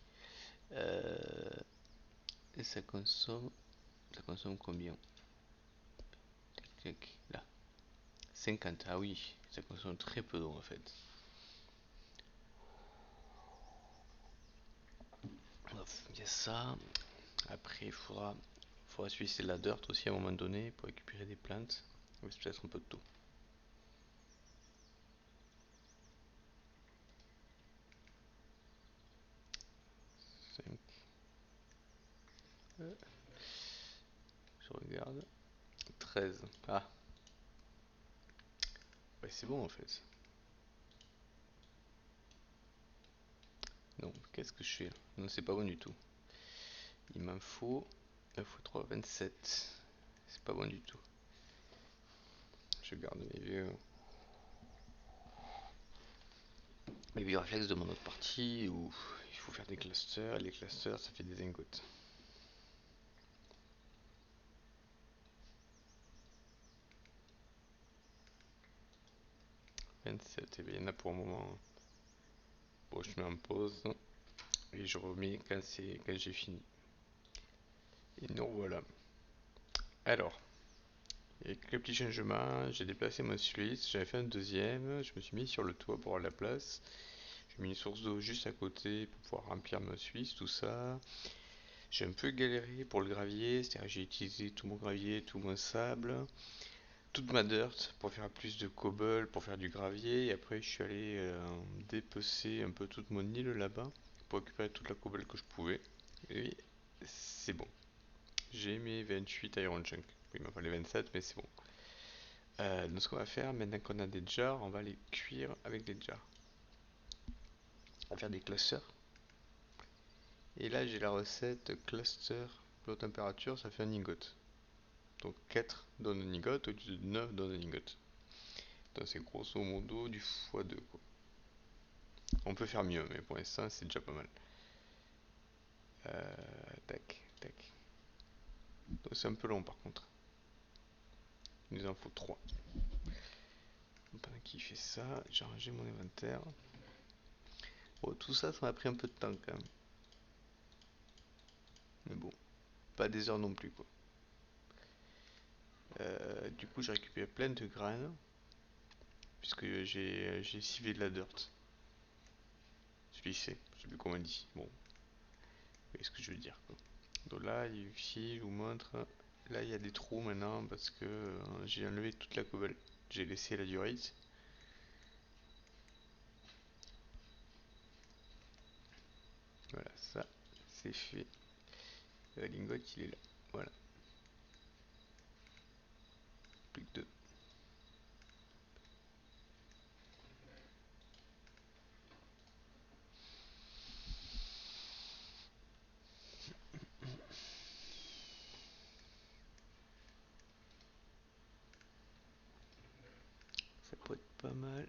Et ça consomme combien? Tac, tac, là. 50. Ah oui, ça consomme très peu d'eau en fait. Il y a ça. Après, faudra suivre la dirt aussi à un moment donné pour récupérer des plantes. Oui, c'est peut-être un peu de tout. 5. Je regarde. 13. Ah, ouais, c'est bon en fait. Non, qu'est-ce que je fais là? Non, c'est pas bon du tout. Il m'en faut 9 x 3, 27. C'est pas bon du tout. Je garde mes vieux réflexes de mon autre partie où il faut faire des clusters. Et les clusters, ça fait des ingots. 27, et bien il y en a pour un moment. Bon, je mets en pause et je remets quand j'ai fini. Et nous voilà. Alors, avec quelques petits changements, j'ai déplacé mon Suisse, j'avais fait un deuxième, je me suis mis sur le toit pour avoir la place. J'ai mis une source d'eau juste à côté pour pouvoir remplir mon Suisse, tout ça. J'ai un peu galéré pour le gravier, c'est-à-dire j'ai utilisé tout mon gravier, tout mon sable, toute ma dirt pour faire plus de cobble, pour faire du gravier. Et après, je suis allé dépecer un peu toute mon île là-bas pour récupérer toute la cobble que je pouvais. Et c'est bon. J'ai mes 28 Iron Chunk. Oui, il m'a fallu 27, mais c'est bon. Donc, ce qu'on va faire, maintenant qu'on a des jars, on va les cuire avec des jars. On va faire des clusters. Et là, j'ai la recette cluster, low température, ça fait un ingot. Donc 4 donne un ingot au lieu de 9 donne un ingot. Donc c'est grosso modo du x2 quoi. On peut faire mieux, mais pour l'instant c'est déjà pas mal. Tac, tac. Donc c'est un peu long par contre. Il nous en faut 3. Pendant qu'il fait ça, j'ai rangé mon inventaire. Bon, tout ça, ça m'a pris un peu de temps quand même. Mais bon, pas des heures non plus quoi. Du coup, j'ai récupéré plein de graines. Puisque j'ai civé de la dirt. Celui-ci, je sais plus comment on dit. Bon, vous voyez ce que je veux dire quoi. Donc là, ici, je vous montre. Là, il y a des trous maintenant parce que j'ai enlevé toute la cobble. J'ai laissé la durite. Voilà, ça, c'est fait. Le lingot, il est là. Voilà, plus que deux. Ça peut être pas mal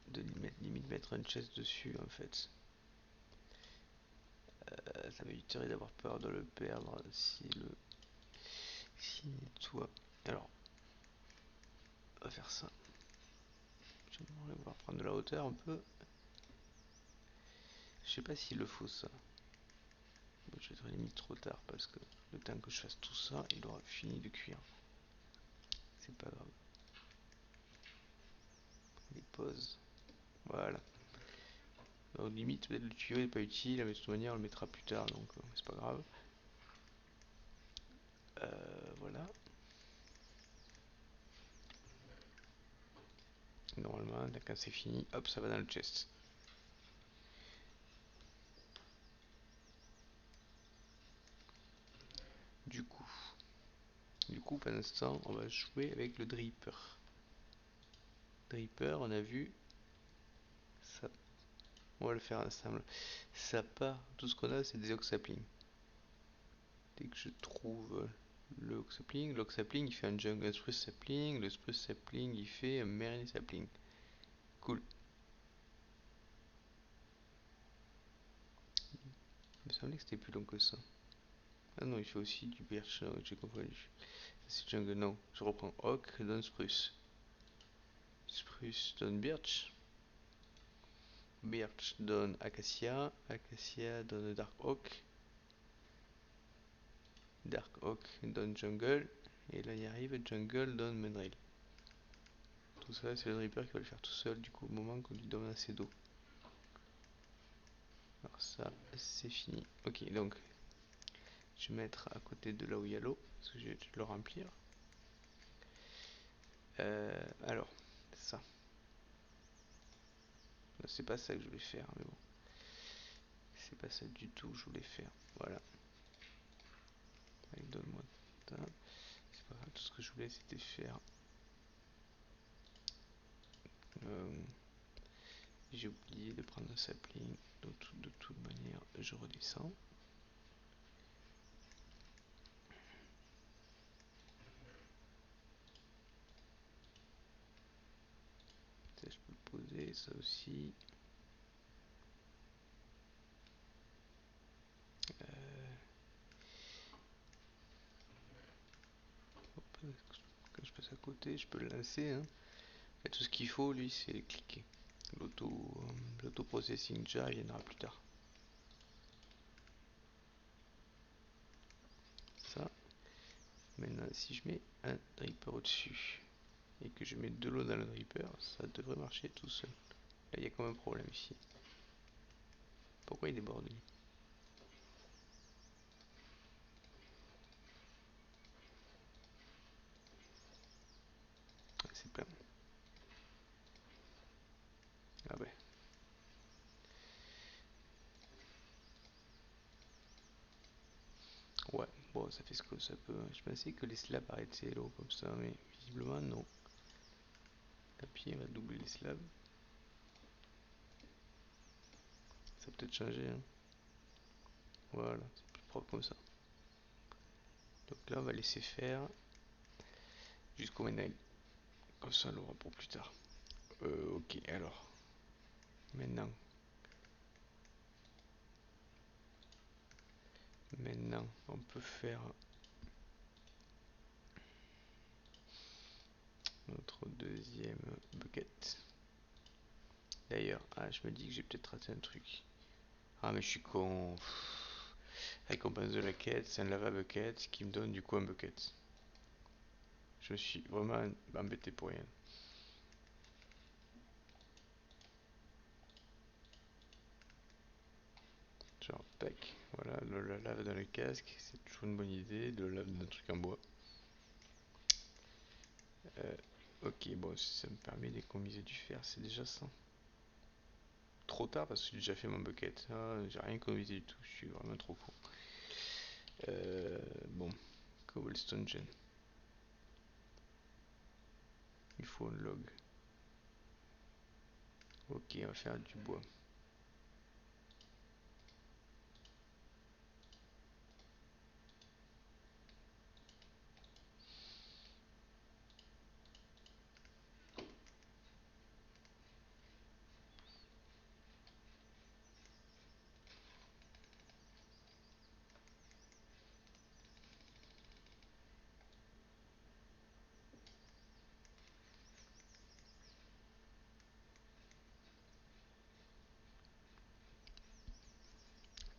de limite mettre une chaise dessus en fait. Ça m'éviterait d'avoir peur de le perdre s'il nettoie. Alors, on va faire ça. J'aimerais pouvoir prendre de la hauteur un peu. Je sais pas s'il le faut ça. Bon, je vais être limite trop tard parce que le temps que je fasse tout ça, il aura fini de cuire. C'est pas grave. Les pauses. Voilà. Donc, limite, peut-être le tuyau n'est pas utile, mais de toute manière, on le mettra plus tard, donc c'est pas grave. Voilà. Normalement, quand c'est fini, hop, ça va dans le chest. Du coup, pendant ce temps, on va jouer avec le dripper. Dripper, on a vu, ça, on va le faire ensemble. Ça part, tout ce qu'on a, c'est des oak saplings. Dès que je trouve le oak sapling, il fait un jungle spruce sapling, le spruce sapling, il fait un merry sapling. Cool. Il me semblait que c'était plus long que ça. Ah non, il fait aussi du birch, j'ai confondu. C'est jungle, non, je reprends oak, donne spruce. Spruce donne birch. Birch donne acacia. Acacia donne dark oak. Dark oak donne jungle. Et là il arrive, jungle donne mandrill. Tout ça, c'est le dripper qui va le faire tout seul, du coup, au moment qu'on lui donne assez d'eau. Alors ça, c'est fini. Ok, donc, je vais mettre à côté de là où il y a l'eau, parce que je vais le remplir. Alors, ça. C'est pas ça que je voulais faire, mais bon. C'est pas ça du tout que je voulais faire. Voilà. Allez, donne-moi ça. C'est pas grave, tout ce que je voulais c'était faire. J'ai oublié de prendre un sapling. Donc, de toute manière, je redescends. Ça, je peux le poser, ça aussi. Quand je passe à côté, je peux le lancer. Hein. Et tout ce qu'il faut, lui, c'est cliquer. L'auto-processing jar, il viendra plus tard. Ça. Maintenant, si je mets un dripper au-dessus et que je mets de l'eau dans le dripper, ça devrait marcher tout seul. Là, il y a quand même un problème ici. Pourquoi il déborde lui? Ah ouais. Ouais, bon, ça fait ce que ça peut. Je pensais que les slabs arrêtaient l'eau comme ça, mais visiblement non. Tapis, on va doubler les slabs. Ça peut peut-être changer, hein. Voilà, c'est plus propre comme ça. Donc là, on va laisser faire jusqu'au ménage. Comme ça, on l'aura pour plus tard. Ok, alors. Maintenant, on peut faire notre deuxième bucket. D'ailleurs, ah, je me dis que j'ai peut-être raté un truc. Ah, mais je suis con. Récompense de la quête, c'est un lava bucket qui me donne du coup un bucket. Je suis vraiment embêté pour rien. Genre, tac, voilà, la lave dans le casque, c'est toujours une bonne idée, de la lave dans un truc en bois. Euh, ok, bon, si ça me permet d'économiser du fer, c'est déjà ça. Trop tard parce que j'ai déjà fait mon bucket. Ah, j'ai rien économisé du tout, je suis vraiment trop con. Bon, cobblestone gen. Il faut un log. Ok, on va faire du bois.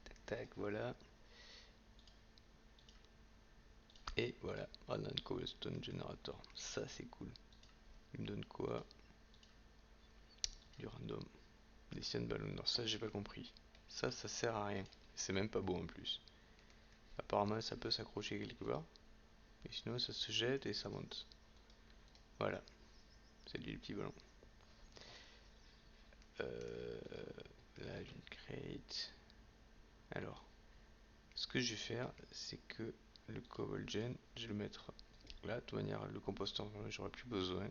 Tac, tac, voilà. Et voilà, on a un cobblestone generator. Ça, c'est cool. Il me donne quoi? Du random. Des cyan ballons. Non, ça, j'ai pas compris. Ça sert à rien. C'est même pas beau en plus. Apparemment, ça peut s'accrocher quelque part. Et sinon, ça se jette et ça monte. Voilà. C'est lui le petit ballon. Là, une crate. Alors, ce que je vais faire, c'est que le cobble gen, je vais le mettre là. De toute manière, le composteur, j'aurai plus besoin.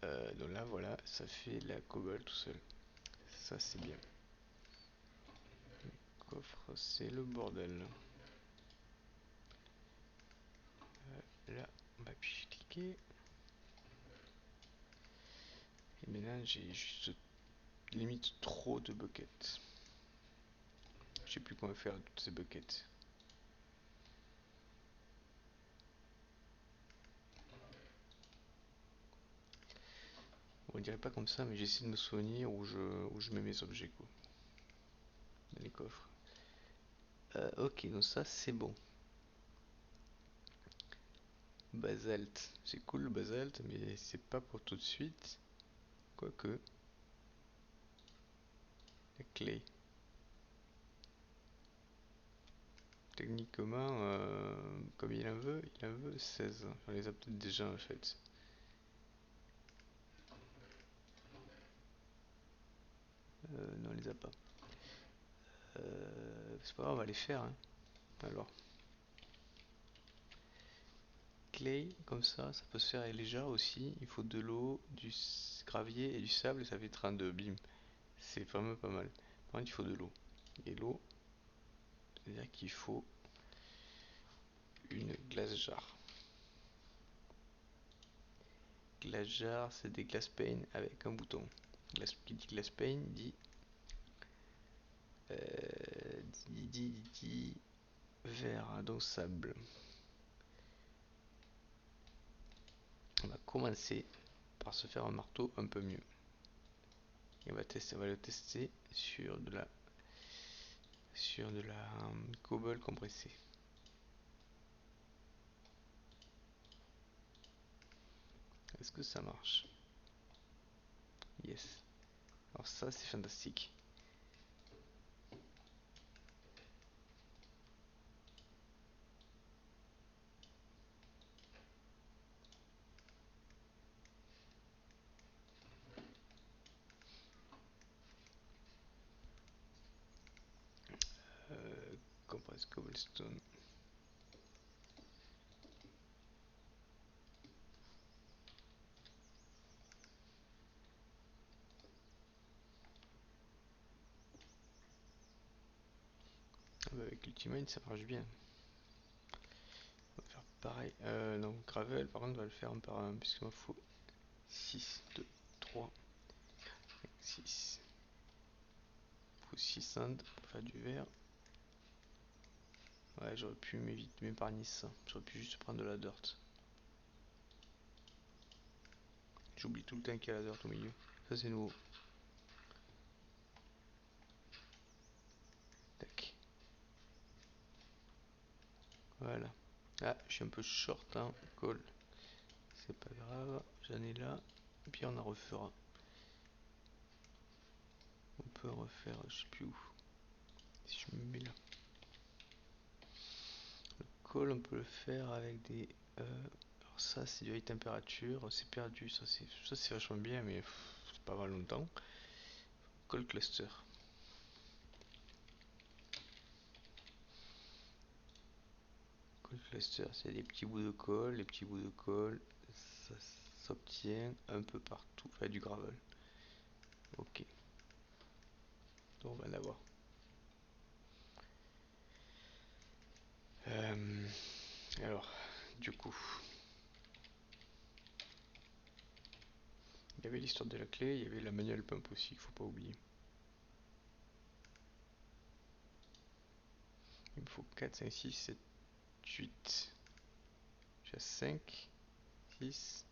Donc là, voilà, ça fait la cobble tout seul. Ça, c'est bien. Coffre, c'est le bordel. Là, on va appuyer cliquer. Et maintenant, j'ai juste limite trop de buckets. Je sais plus comment faire toutes ces buckets. On dirait pas comme ça, mais j'essaie de me souvenir où je mets mes objets quoi. Dans les coffres. Ok, donc ça c'est bon. Basalte, c'est cool le basalte, mais c'est pas pour tout de suite. Quoique. La clay. Techniquement, comme il en veut 16. On les a peut-être déjà en fait. Non, on les a pas. C'est pas grave, on va les faire, hein. Alors, clay, comme ça peut se faire léger aussi. Il faut de l'eau, du gravier et du sable, et ça fait 32, bim. C'est vraiment pas mal. Par contre, il faut de l'eau. Et l'eau, c'est-à-dire qu'il faut une glace jar. Glace jar, c'est des glass pane avec un bouton. Qui dit glass pane dit verre, donc sable. On va commencer par se faire un marteau un peu mieux. Et on va le tester sur de la cobble compressée. Est-ce que ça marche? Yes. Alors ça c'est fantastique. reste cobblestone. Avec l'ultimate ça marche bien. On va faire pareil. Non, gravel par contre on va le faire un par un puisqu'il m'en faut 6, 2, 3, 6. Il faut 6 sand pour faire du verre. Ouais, j'aurais pu m'épargner ça. J'aurais pu juste prendre de la dirt. J'oublie tout le temps qu'il y a la dirt au milieu. Ça c'est nouveau. Tac. Voilà. Ah, je suis un peu short hein, cool. C'est pas grave, j'en ai là. Et puis on en refera. On peut en refaire, je sais plus où. Si je me mets là. Le col, on peut le faire avec des. Alors ça, c'est du high température. C'est perdu, ça c'est vachement bien, mais c'est pas mal longtemps. Col cluster. Col cluster, c'est des petits bouts de colle. Les petits bouts de colle, ça s'obtient un peu partout. Enfin, du gravel. Ok. Donc on va en avoir. Alors, du coup, il y avait l'histoire de la clé, il y avait la manual pump aussi, qu'il faut pas oublier. Il me faut 4, 5, 6, 7, 8. J'ai 5, 6.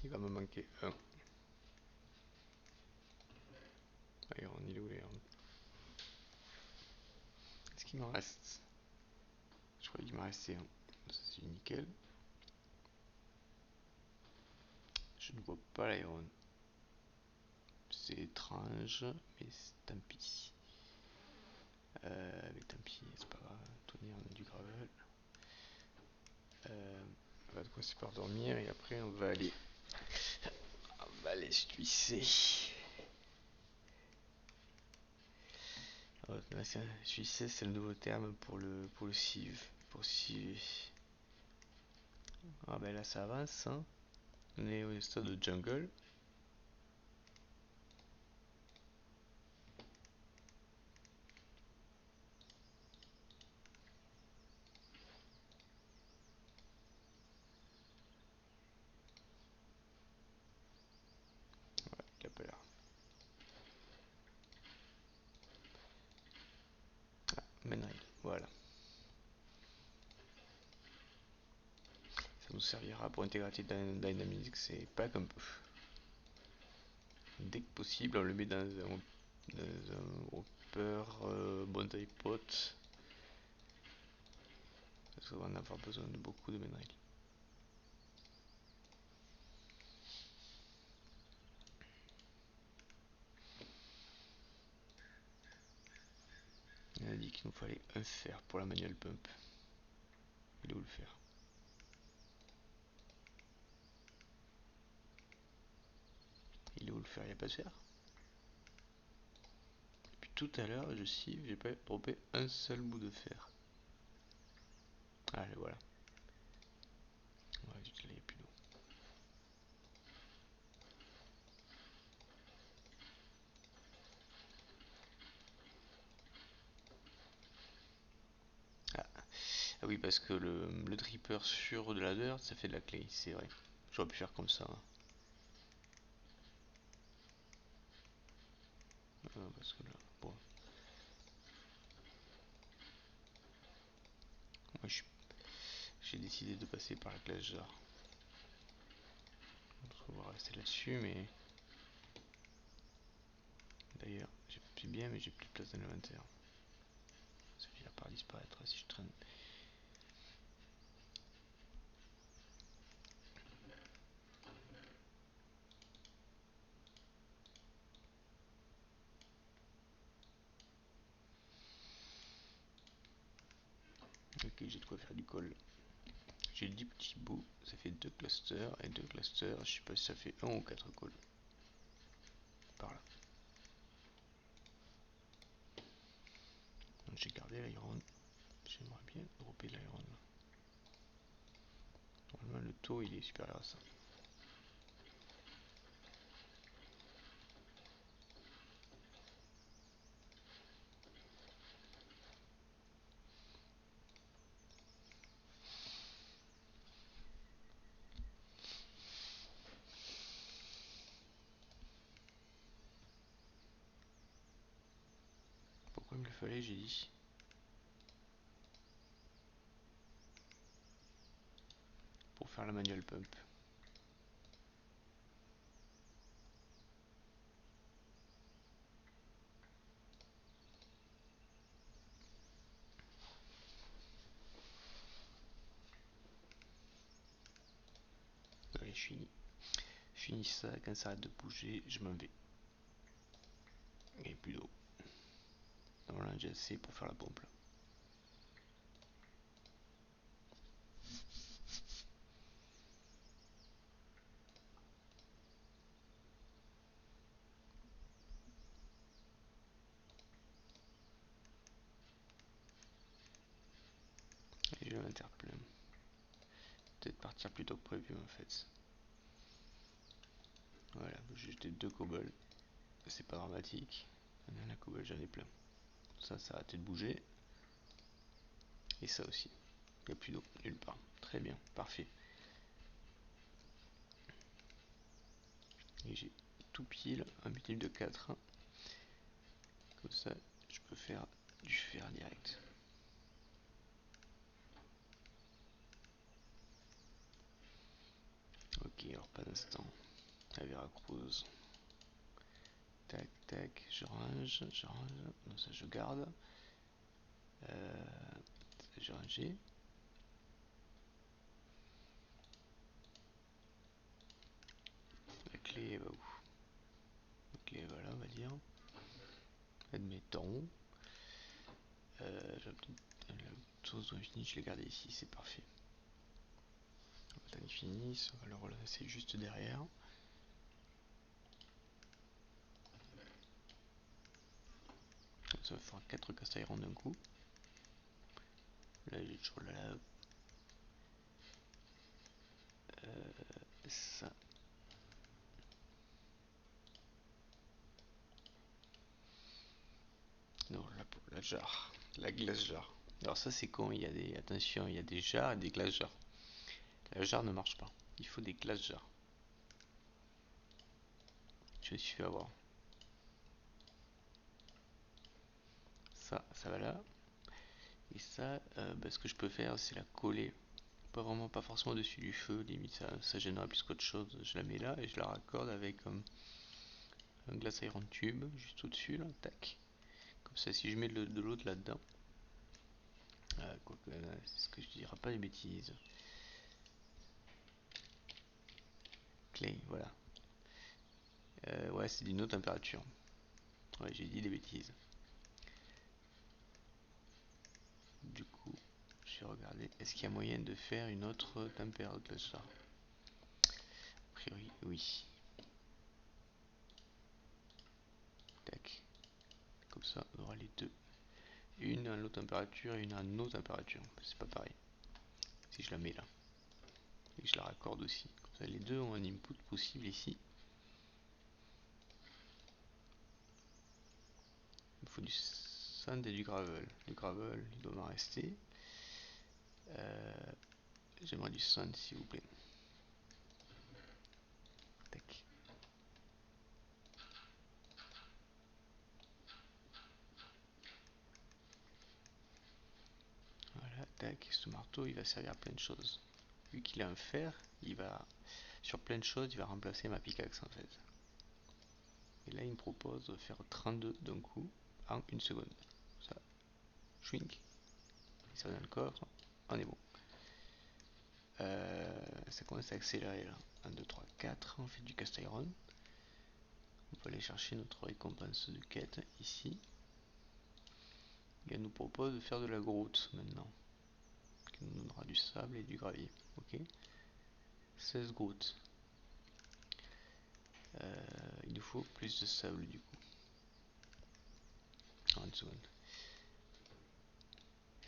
Il va me manquer un. Iron, il est où l'Iron? Est-ce qu'il m'en reste? Je crois qu'il m'en restait un. Ça c'est nickel. Je ne vois pas l'Iron. C'est étrange, mais tant pis. Mais tant pis, c'est pas grave. Tony, on a du gravel. On va commencer par dormir et après on va aller se tuisser. Oh, tuisser, c'est le nouveau terme pour le sieve. Pour sieve. Ah ben là ça avance, hein. On est au stade de jungle. Il a pas l'air. Menrail, voilà. Ça nous servira pour intégrer Dynamics et pack un peu. Dès que possible, on le met dans un hopper, bon taille pot. Parce qu'on va en avoir besoin de beaucoup de Menrail. On a dit qu'il nous fallait un fer pour la manual pump. Il est où le fer? Il est où le fer? Il n'y a pas de fer? Depuis tout à l'heure, je sieve, j'ai pas droppé un seul bout de fer. Allez, voilà. Ouais, là, il n'y a plus d'eau. Ah. Ah oui, parce que le dripper sur de la dirt, ça fait de la clay, c'est vrai. J'aurais pu faire comme ça, hein. Parce que là, bon. Moi, j'ai décidé de passer par la classe jar. On va rester là-dessus, mais. D'ailleurs, c'est bien, mais j'ai plus de place dans l'inventaire. Ça finira par disparaître si je traîne. Ok, j'ai de quoi faire du col. J'ai 10 petits bouts, ça fait 2 clusters, et 2 clusters, je sais pas si ça fait 1 ou 4 cols. J'ai gardé l'iron. J'aimerais bien dropper l'iron. Normalement le taux il est supérieur à ça. Pourquoi il me le fallait, j'ai dit. Pour faire la manual pump. Allez, je finis. Finis ça, quand ça arrête de bouger, je m'en vais. Il n'y a plus d'eau. Normalement j'ai assez pour faire la pompe là. Et j'ai l'inventaire plein. Peut-être partir plus tôt que prévu en fait. Voilà, j'ai jeté 2 cobbles. C'est pas dramatique. La cobble j'en ai plein. Ça a arrêté de bouger. Et ça aussi. Il n'y a plus d'eau, nulle part. Très bien, parfait. Et j'ai tout pile, un butyl de 4. Comme ça, je peux faire du fer direct. Ok, alors pas d'instant. La Veracruz. Tac, tac, je range. Non, ça je garde. Ça j'ai rangé. La clé va où? La clé voilà, on va dire. Admettons. La source d'infini, je l'ai gardé ici, c'est parfait. L'infini, ça va le relancer juste derrière. Ça va faire 4 cast iron d'un coup. Là j'ai toujours la lave. Ça. Non, là pour la jarre. La glace jarre. Alors ça c'est con, il y a des. Attention, il y a des jarres et des glaces jarres. La jarre ne marche pas. Il faut des glaces jarres. Je me suis fait avoir. Ça va là. Et ça, ce que je peux faire, c'est la coller. Pas forcément dessus du feu, limite ça gênera plus qu'autre chose. Je la mets là et je la raccorde avec un glace iron tube juste au-dessus là, tac. Comme ça, si je mets de l'autre là-dedans, quoique, c'est ce que je dirais pas des bêtises. Clay, voilà. Ouais, c'est d'une autre température. Ouais, j'ai dit des bêtises. Du coup, je vais regarder. Est-ce qu'il y a moyen de faire une autre température de ça? A priori, oui. Tac. Comme ça, on aura les deux. Une à l'eau température et une à nos températures. C'est pas pareil. Si je la mets là. Et que je la raccorde aussi. Comme ça, les deux ont un input possible ici. Il me faut du sand et du gravel. Du gravel, il doit m'en rester. J'aimerais du sand, s'il vous plaît. Tac. Voilà, tac. Ce marteau, il va servir à plein de choses. Vu qu'il a un fer, il va sur plein de choses, il va remplacer ma pickaxe en fait. Et là, il me propose de faire 32 d'un coup en une seconde. Ça, shrink. Ça va dans le coffre. On est bon. Ça commence à accélérer là. 1, 2, 3, 4. On fait du cast iron. On peut aller chercher notre récompense de quête ici. Et elle nous propose de faire de la groute maintenant. Qui nous donnera du sable et du gravier. Ok. 16 groutes. Il nous faut plus de sable du coup. Alors, une seconde.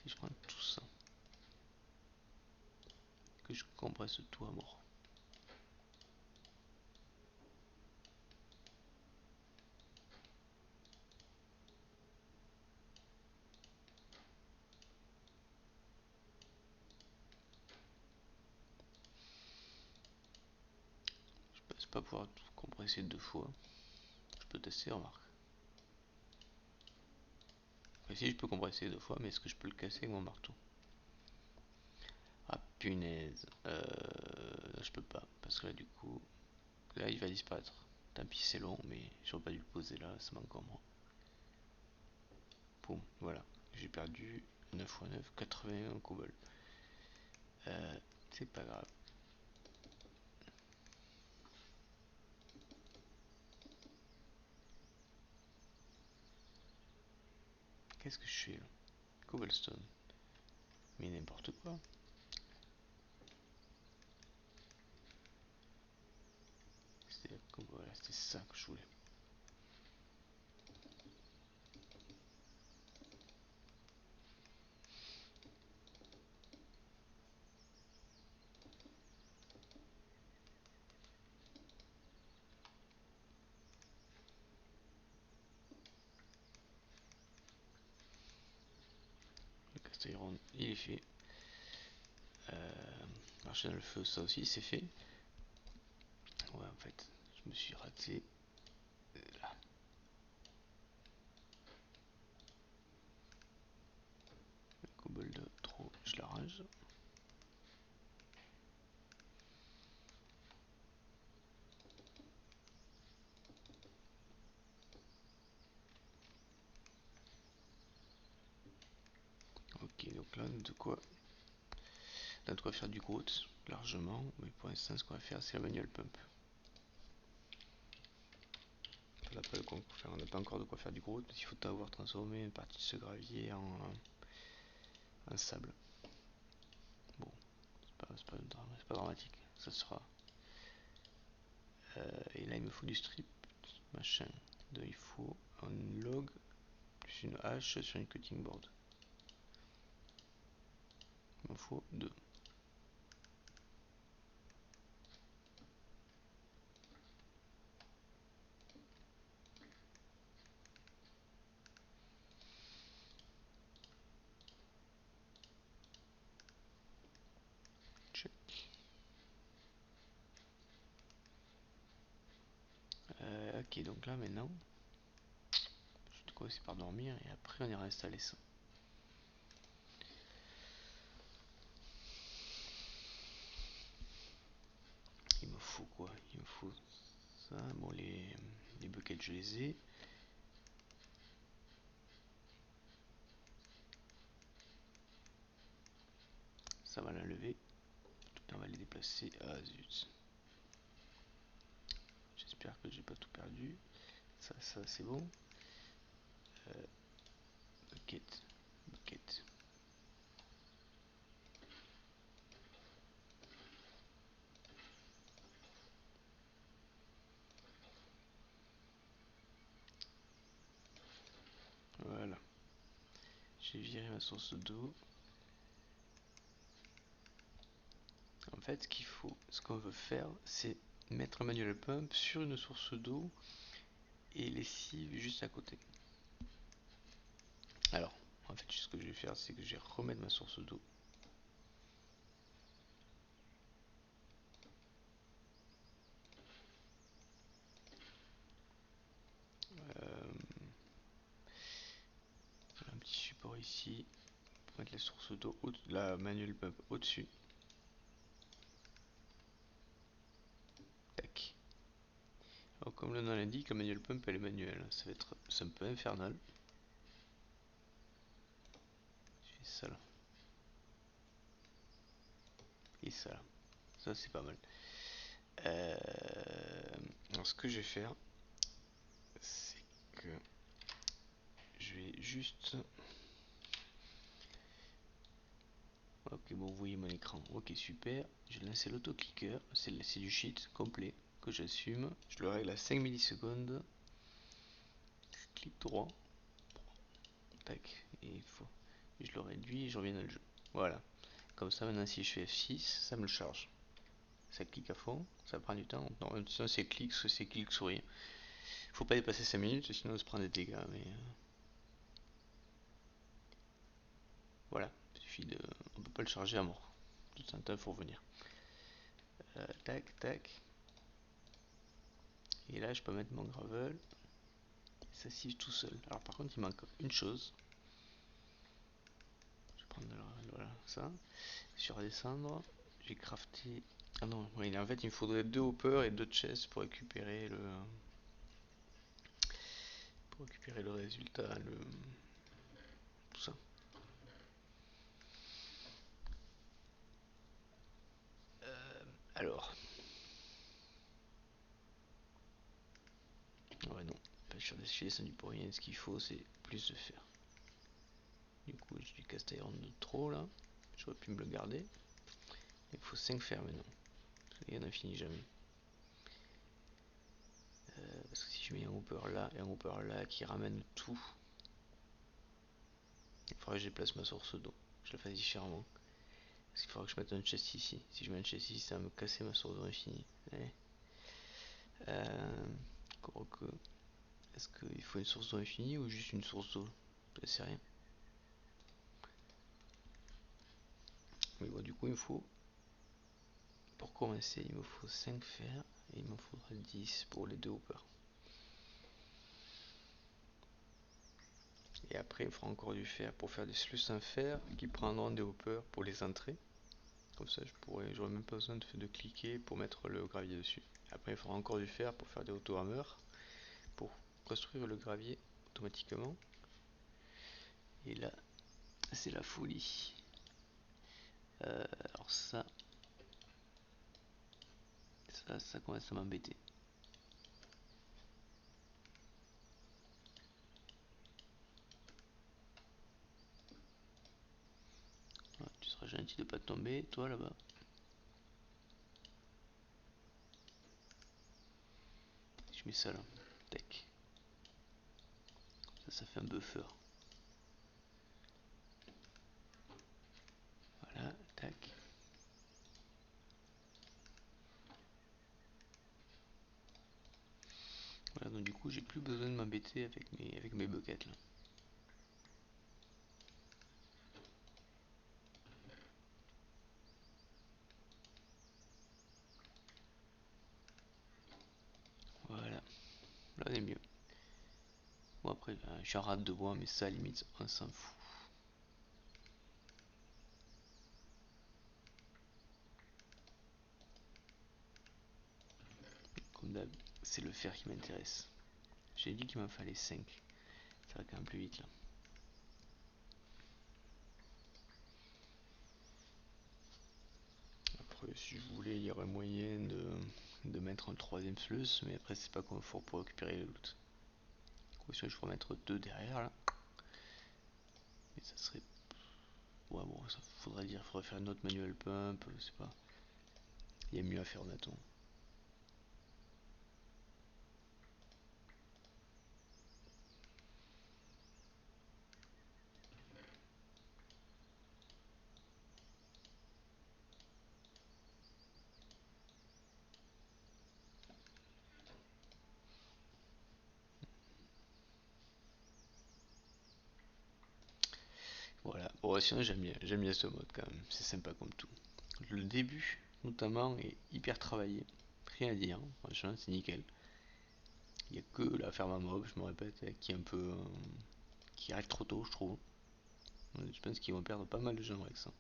Si je prends tout ça, que je compresse tout à mort. Je pense pas pouvoir tout compresser deux fois. Je peux tester, remarque. Ici je peux compresser deux fois, mais est-ce que je peux le casser avec mon marteau? Ah punaise. Je peux pas, parce que là du coup, là il va disparaître. Tant pis c'est long, mais j'aurais pas dû le poser là, ça m'encombre. Boum, voilà. J'ai perdu 9 x 9, 81 cobble. C'est pas grave. Qu'est-ce que je fais là? Cobblestone. Mais n'importe quoi. Voilà, c'était ça que je voulais. Le Castelliron, il est fait. Marcher dans le feu, ça aussi c'est fait. Ouais, en fait, je me suis raté là. Le cobble de trop, je l'arrange. Ok, donc là on a de quoi faire du grout largement, mais pour l'instant ce qu'on va faire c'est la manual pump. On n'a pas encore de quoi faire du grout, parce qu'il faut avoir transformé une partie de ce gravier en sable. Bon, c'est pas dramatique, ça sera. Et là il me faut du strip, machin. Donc il faut un log plus une hache sur une cutting board. Il m'en faut deux. Check. Ok, donc là maintenant, je vais commencer par dormir et après on ira installer ça. Il me faut quoi? Il me faut ça. Bon, les buckets je les ai. Ça va la lever. On va les déplacer. Ah zut. J'espère que j'ai pas tout perdu. Ça c'est bon. Bucket. Bucket. Voilà. J'ai viré ma source d'eau. En fait, ce qu'on veut faire, c'est mettre un manual pump sur une source d'eau et les cives juste à côté. Alors, en fait, ce que je vais faire, c'est que je vais remettre ma source d'eau. Un petit support ici pour mettre la source d'eau, la manual pump au-dessus. Tac. Alors, comme le nom l'indique, la manual pump elle est manuelle. Ça va être un peu infernal. Je fais ça là. Et ça là. Ça c'est pas mal. Alors ce que je vais faire, c'est que je vais juste. Ok, bon, vous voyez mon écran. Ok, super. Je vais lancer l'autoclicker. C'est du shit complet que j'assume. Je le règle à 5 millisecondes. Clic droit. Tac. Et il faut je le réduis et je reviens dans le jeu. Voilà. Comme ça, maintenant, si je fais F6, ça me le charge. Ça clique à fond, ça prend du temps. Non, sinon c'est clic, c'est clic souris. Faut pas dépasser 5 minutes, sinon on se prend des dégâts. Mais voilà, il suffit de. On peut pas le charger à mort. Tout un temps, il faut revenir. Tac, tac. Et là, je peux mettre mon gravel. Ça s'affiche tout seul. Alors par contre, il manque une chose. Je vais prendre le gravel, voilà, ça. Je vais redescendre. J'ai crafté. Ah non, oui, en fait, il me faudrait 2 hoppers et 2 chests pour récupérer le résultat, tout ça. Alors, ouais, non, je suis descendu pour rien. Ce qu'il faut, c'est plus de fer. Du coup, j'ai du cast iron de trop là. J'aurais pu me le garder. Il faut 5 fer maintenant. Il n'en finit jamais. Parce que si je mets un hopper là et un hopper là qui ramène tout, il faudrait que je déplace ma source d'eau. Je la fasse différemment. Parce qu'il faudra que je mette un chest ici. Si je mets un chest ici, ça va me casser ma source d'eau infinie. Ouais. Que... Est-ce qu'il faut une source d'eau infinie ou juste une source d'eau? Je sais rien. Mais bon, du coup, il me faut. Pour commencer, il me faut 5 fer et il me faudra 10 pour les 2 hoppers. Et après, il me faudra encore du fer pour faire des sluices en fer qui prendront des hoppers pour les entrées. Comme ça, j'aurais même pas besoin de cliquer pour mettre le gravier dessus. Après, il faudra encore du fer pour faire des auto-hammers, pour construire le gravier automatiquement. Et là, c'est la folie. Alors ça commence à m'embêter. Ah, tu seras gentil de pas tomber, toi là-bas. Je mets ça là. Tac. Ça fait un buffer. Voilà, tac. Voilà, donc du coup, j'ai plus besoin de m'embêter avec mes buckets là. Voilà, là on est mieux. Bon après, je suis en rate de bois, mais ça limite, on s'en fout. Comme d'hab, c'est le fer qui m'intéresse. J'ai dit qu'il m'en fallait 5. Ça va quand même plus vite là. Après, si je voulais, il y aurait moyen de mettre un troisième sluice, mais après, c'est pas confort pour récupérer le loot. Du coup, je pourrais mettre 2 derrière là. Mais ça serait. Ouais, bon, ça faudrait faire une autre manual pump, c'est pas. Il y a mieux à faire honnêtement. Voilà. Bon, sinon j'aime bien ce mode quand même. C'est sympa comme tout. Le début, notamment, est hyper travaillé. Rien à dire, hein. Franchement, c'est nickel. Il n'y a que la ferme à mob, je me répète, qui est un peu. Qui arrive trop tôt, je trouve. Je pense qu'ils vont perdre pas mal de gens avec ça.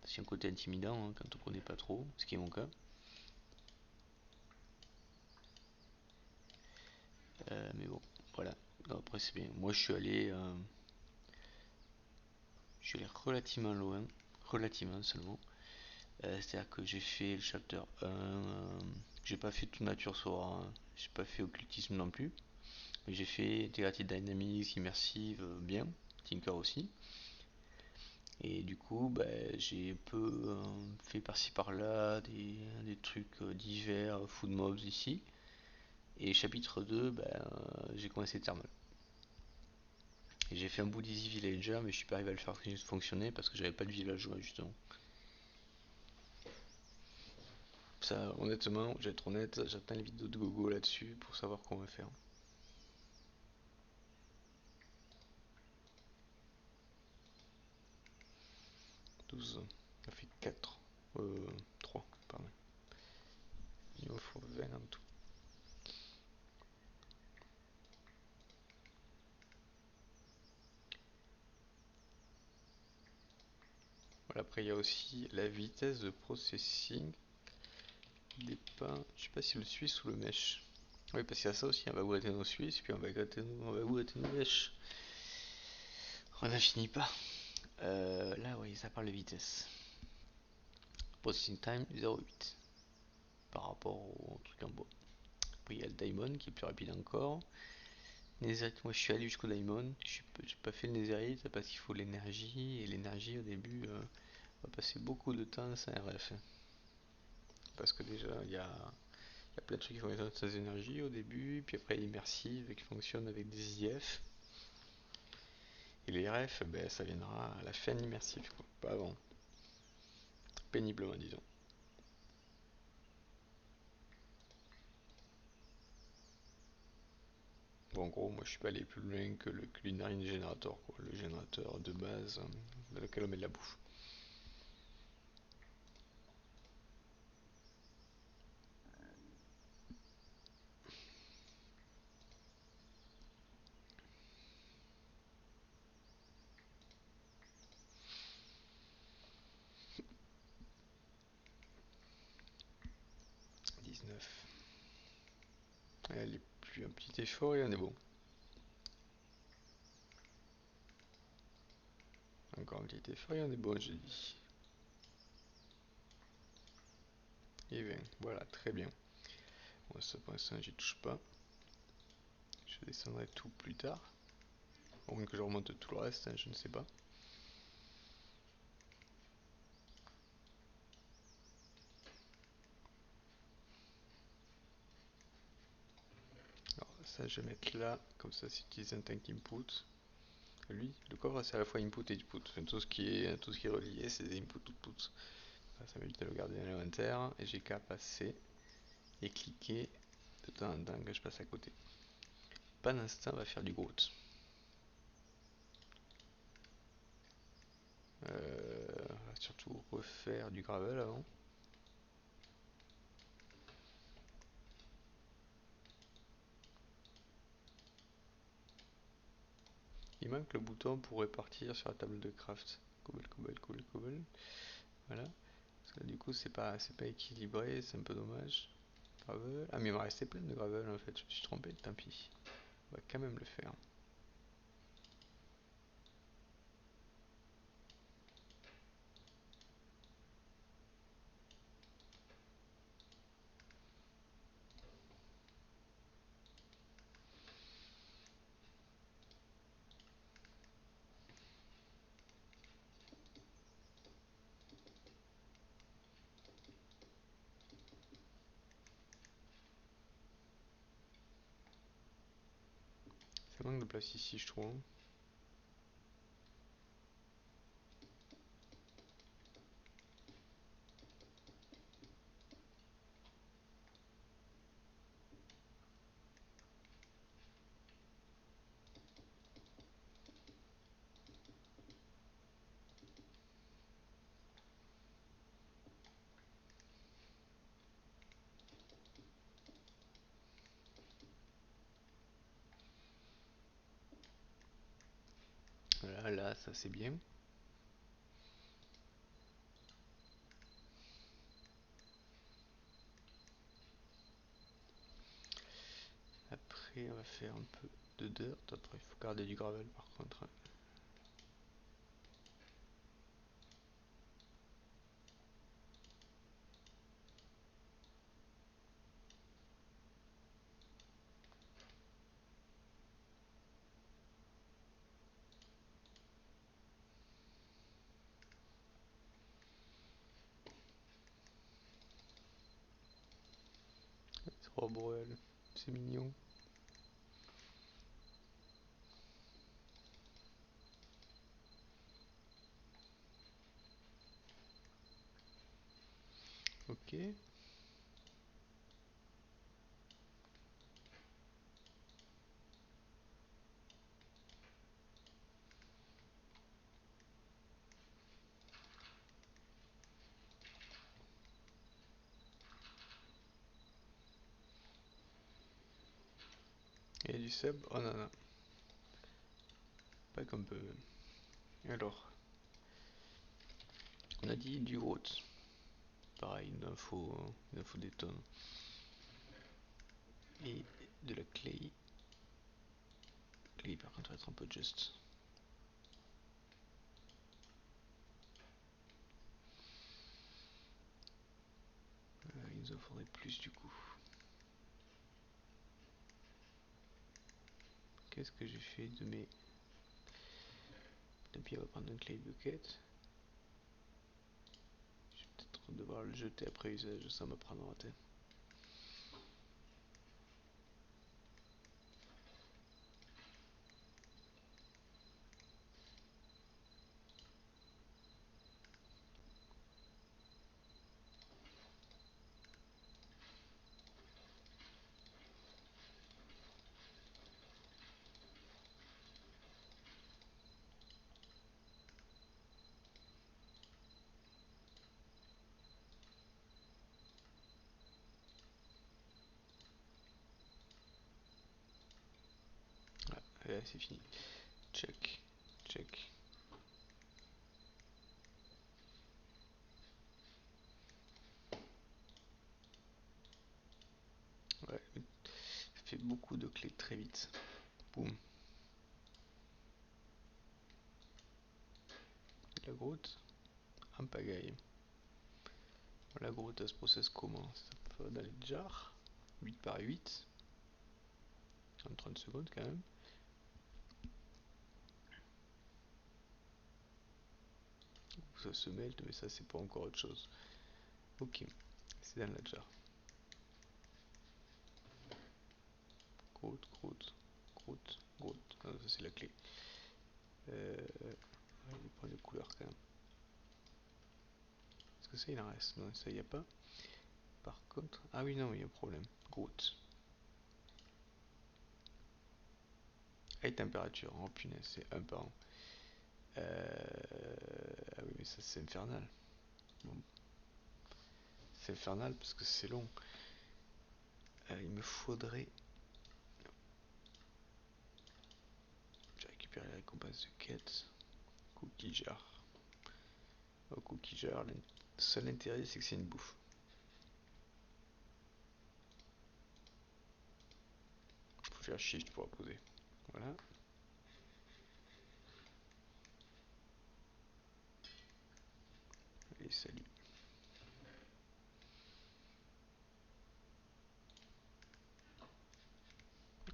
C'est un côté intimidant hein, quand on connaît pas trop, ce qui est mon cas. Mais bon, voilà. Après, c'est bien. Moi, je suis allé relativement loin, relativement seulement. C'est-à-dire que j'ai fait le chapter 1, j'ai pas fait toute nature Sora, hein. J'ai pas fait occultisme non plus, mais j'ai fait intégrative dynamics, immersive, bien, Tinker aussi. Et du coup, bah, j'ai un peu fait par-ci par-là des trucs divers, food mobs ici. Et chapitre 2, bah, j'ai commencé Thermal. Et j'ai fait un bout d'Easy Villager, mais je suis pas arrivé à le faire fonctionner parce que j'avais pas de villageois justement. Ça, honnêtement, je vais être honnête, j'attends les vidéos de Gogo là-dessus pour savoir comment faire. 12, ça fait 4. 3, pardon. Il me faut 20 en tout. Voilà, après il y a aussi la vitesse de processing des pains. Je sais pas si le suisse ou le mèche. Oui, parce qu'il y a ça aussi, on va gratter nos suisses, puis on va gratter nos mèches. On n'en finit pas. Là, oui, ça parle de vitesse. Processing time 0,8 par rapport au truc en bois. Après, il y a le diamond qui est plus rapide encore. Netherite, moi je suis allé jusqu'au diamond. J'ai pas fait le netherite parce qu'il faut l'énergie. Et l'énergie au début, on va passer beaucoup de temps sans RF. Parce que déjà, il y a plein de trucs qui fonctionnent sans énergie au début. Puis après, l'immersive qui fonctionne avec des IF. Et les RF, ben, ça viendra à la fin de l'immersive, quoi. Pas avant. Péniblement, disons. Bon, en gros, moi je suis pas allé plus loin que le Culinary Generator, quoi. Le générateur de base dans lequel on met de la bouffe. Allez, plus un petit effort et on est bon. Encore un petit effort et on est bon, j'ai dit. Et 20, voilà, très bien. Bon, ça pour l'instant, j'y touche pas. Je descendrai tout plus tard. Au moins que je remonte tout le reste, hein, je ne sais pas. Alors ça, je vais mettre là, comme ça, si j'utilise un tank input. Lui, le coffre, c'est à la fois input et output. Enfin, tout ce qui est relié, c'est des input output. Ça m'évite de le garder dans l'inventaire. Et j'ai qu'à passer et cliquer de temps en temps que je passe à côté. Pendant ce temps, on va faire du grout. On va surtout refaire du gravel avant. Il manque le bouton pour répartir sur la table de craft. Cobble, cobble, cobble, cobble. Voilà. Parce que là, du coup, c'est pas équilibré, c'est un peu dommage. Gravel. Ah, mais il m'a resté plein de gravel en fait, je me suis trompé, tant pis. On va quand même le faire. Ça manque de place ici, je trouve. Voilà, là, ça c'est bien. Après, on va faire un peu de dirt. Après, il faut garder du gravel par contre. Trop brûle, c'est mignon. Ok. Il y a du sub? Oh non, non. Pas comme peu même. Alors, on a dit du route. Pareil, une info des tonnes. Et de la clay. Clay, par contre, va être un peu juste. Il nous en faudrait plus du coup. Qu'est-ce que j'ai fait de mes... Tant pis, on va prendre un clay bucket. Je vais peut-être devoir le jeter après usage, ça me prendra la tête. Ouais, c'est fini. Check, check. Ouais, ça fait beaucoup de clés très vite. Boum. La grotte, en pagaille. La grotte, elle se processe comment? Ça peut dans les jars. 8 par 8. En 30 secondes quand même. Ça se melt, mais ça c'est pas encore autre chose. Ok, c'est dans la jar. Grotte, grotte, grotte, grotte. Ah, ça c'est la clé. On va prendre les couleurs quand même. Est-ce que ça il en reste? Non, ça y a pas. Par contre, ah oui, non, il y a un problème. Grotte. High température. Oh punaise, c'est un par an. Ah oui, mais ça c'est infernal. Bon. C'est infernal parce que c'est long. Il me faudrait. J'ai récupéré la récompense de quête. Cookie jar. Oh, cookie jar, le seul intérêt c'est que c'est une bouffe. Faut faire shift pour la poser. Voilà. Et salut.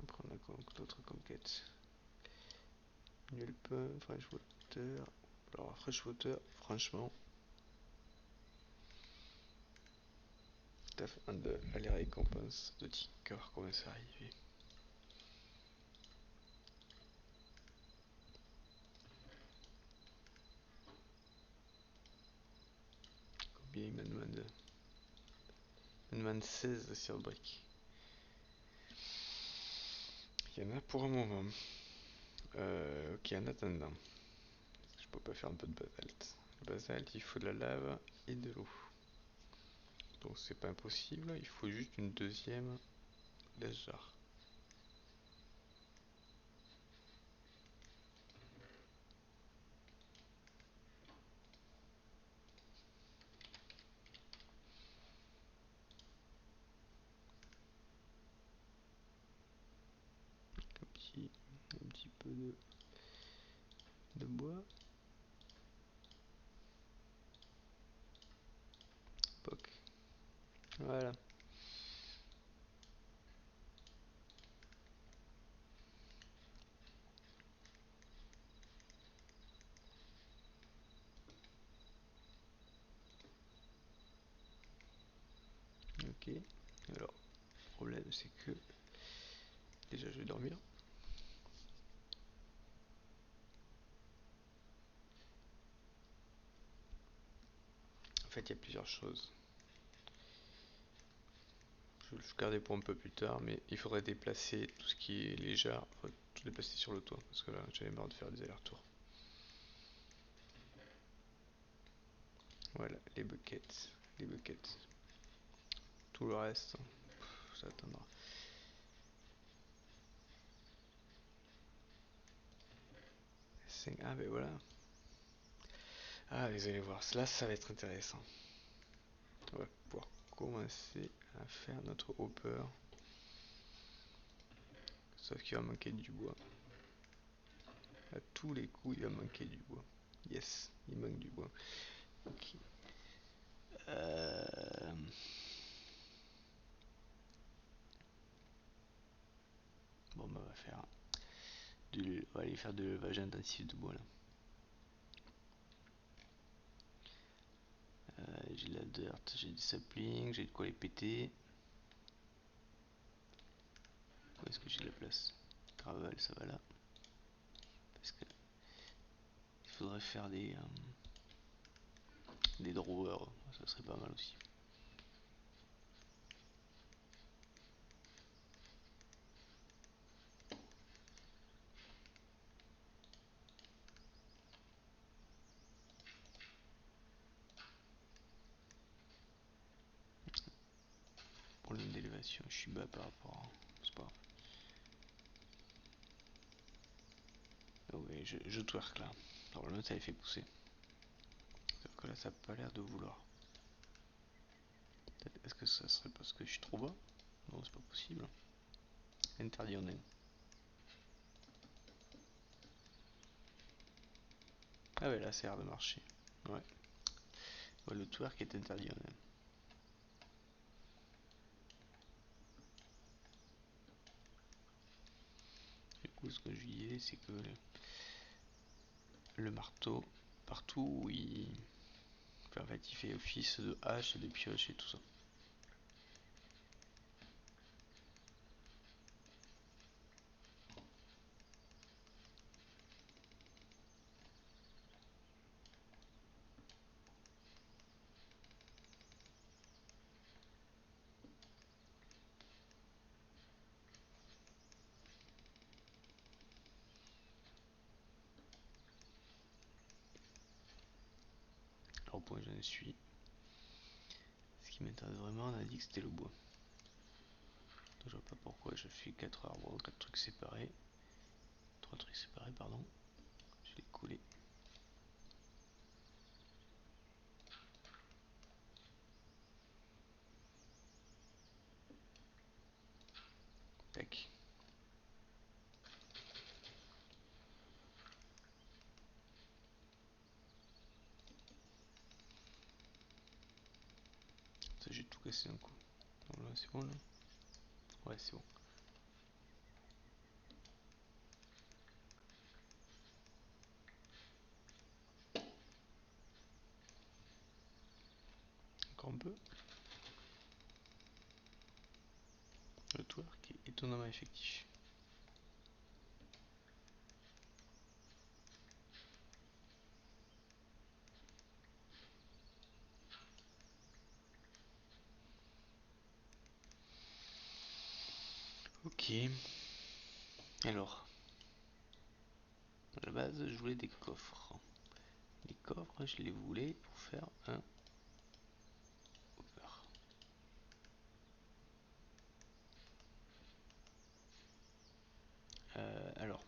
On prend l'autre comme quête. Nul peu, freshwater. Alors freshwater, franchement. T'as fait un de les récompenses de Tinker, comment c'est arrivé. Combien il m'en demande? Il m'en demande 16 sur brick. Il y en a pour un moment. Ok, en attendant. Je peux pas faire un peu de basalte. Le basalte, il faut de la lave et de l'eau. Donc c'est pas impossible, il faut juste une deuxième glace jar. Un petit peu de bois. Poc. Voilà. Ok. Alors, le problème c'est que déjà je vais dormir. En fait, il y a plusieurs choses. je vais le garder pour un peu plus tard, mais il faudrait déplacer tout ce qui est léger, faut tout déplacer sur le toit, parce que là j'avais marre de faire des allers-retours. Voilà, les buckets, les buckets. Tout le reste, ça attendra. Ah ben voilà. Ah, vous allez voir, là ça va être intéressant. On va pouvoir commencer à faire notre hopper. Sauf qu'il va manquer du bois. À tous les coups, il va manquer du bois. Yes, il manque du bois. Ok. Bon, bah, on va aller faire de l'élevage intensif de bois là. J'ai de la dirt, j'ai du sapling, j'ai de quoi les péter. Où est-ce que j'ai de la place? Gravel, ça va là. Parce que il faudrait faire des drawers, ça serait pas mal aussi. Problème d'élévation, je suis bas par rapport à... C'est pas grave. Oh oui, je twerk là. Normalement ça les fait pousser. Sauf que là ça n'a pas l'air de vouloir. Est-ce que ça serait parce que je suis trop bas? Non, c'est pas possible. Interdit en naine. Ah ouais, là ça a l'air de marcher. Ouais. Ouais, le twerk est interdit en naine. Du coup, ce que je disais, c'est que le marteau, partout où il... Enfin, en fait, il fait office de hache et de pioche et tout ça. Alors, au point j'en suis. Ce qui m'intéresse vraiment, on a dit que c'était le bois. Donc, je vois pas pourquoi je fais 4 arbres, 4 trucs séparés. 3 trucs séparés, pardon. Je vais les couler. Tac. Ça, j'ai tout cassé d'un coup. Donc là, c'est bon là? Ouais, c'est bon. Encore un peu. Le twerk est étonnamment effectif. Ok. Alors, à la base, je voulais des coffres. Les coffres, je les voulais pour faire un hopper. Alors,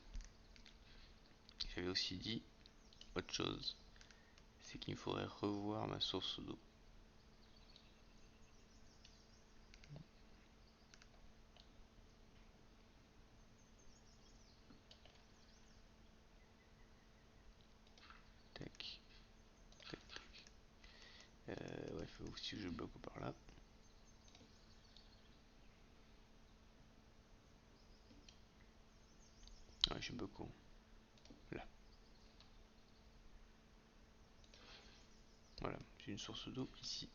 j'avais aussi dit autre chose, c'est qu'il me faudrait revoir ma source d'eau. Tac, tac, tac. Ouais, il faut aussi que je bloque par là. Ouais, je suis beaucoup. Là. Voilà, j'ai une source d'eau ici.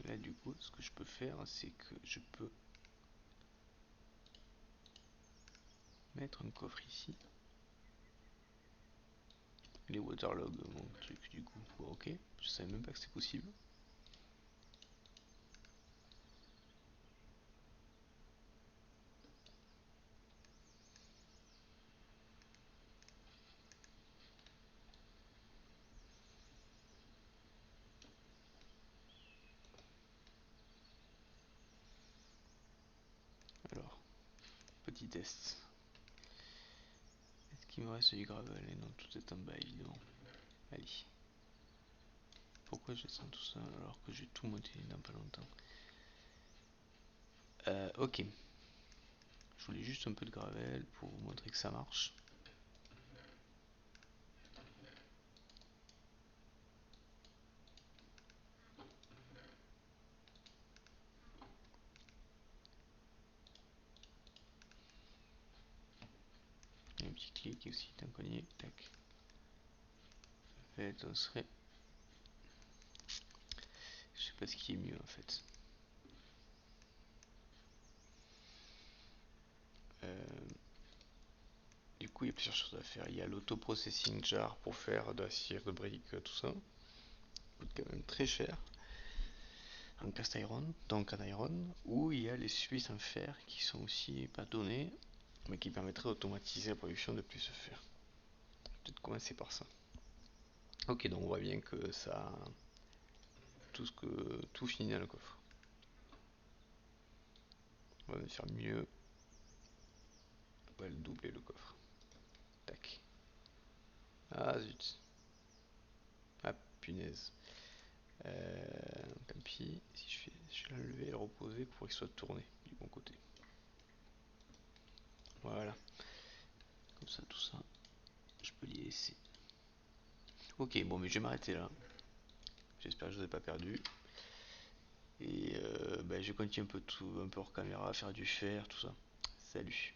Là, du coup, ce que je peux faire, c'est que je peux mettre un coffre ici. Les waterlogs, mon truc, du coup. Bon, ok, je savais même pas que c'est possible. petit test. Est-ce qu'il me reste du gravel? Et non, tout est en bas évidemment. Allez. Pourquoi je descends tout ça alors que j'ai tout monté dans pas longtemps? Ok. Je voulais juste un peu de gravel pour vous montrer que ça marche. Et un petit clic aussi, d'un cogné, tac. Ça fait, on serait. Je sais pas ce qui est mieux en fait. Du coup, il y a plusieurs choses à faire. Il y a l'auto-processing jar pour faire de la cire, de briques, tout ça. Ça coûte quand même très cher. En cast iron, donc en iron. Ou il y a les suisses en fer qui sont aussi pas donnés, mais qui permettraient d'automatiser la production de plus de fer. Peut-être commencer par ça. Ok, donc on voit bien que ça. Tout finit dans le coffre. On va faire mieux. On va le doubler le coffre. Tac. Ah zut. Ah punaise. Tant pis, si je vais l'enlever et le reposer pour qu'il soit tourné du bon côté. Voilà. Comme ça, tout ça, je peux l'y laisser. Ok, bon, mais je vais m'arrêter là. J'espère que je ne vous ai pas perdu. Et je continue un peu hors caméra à faire du fer, tout ça. Salut.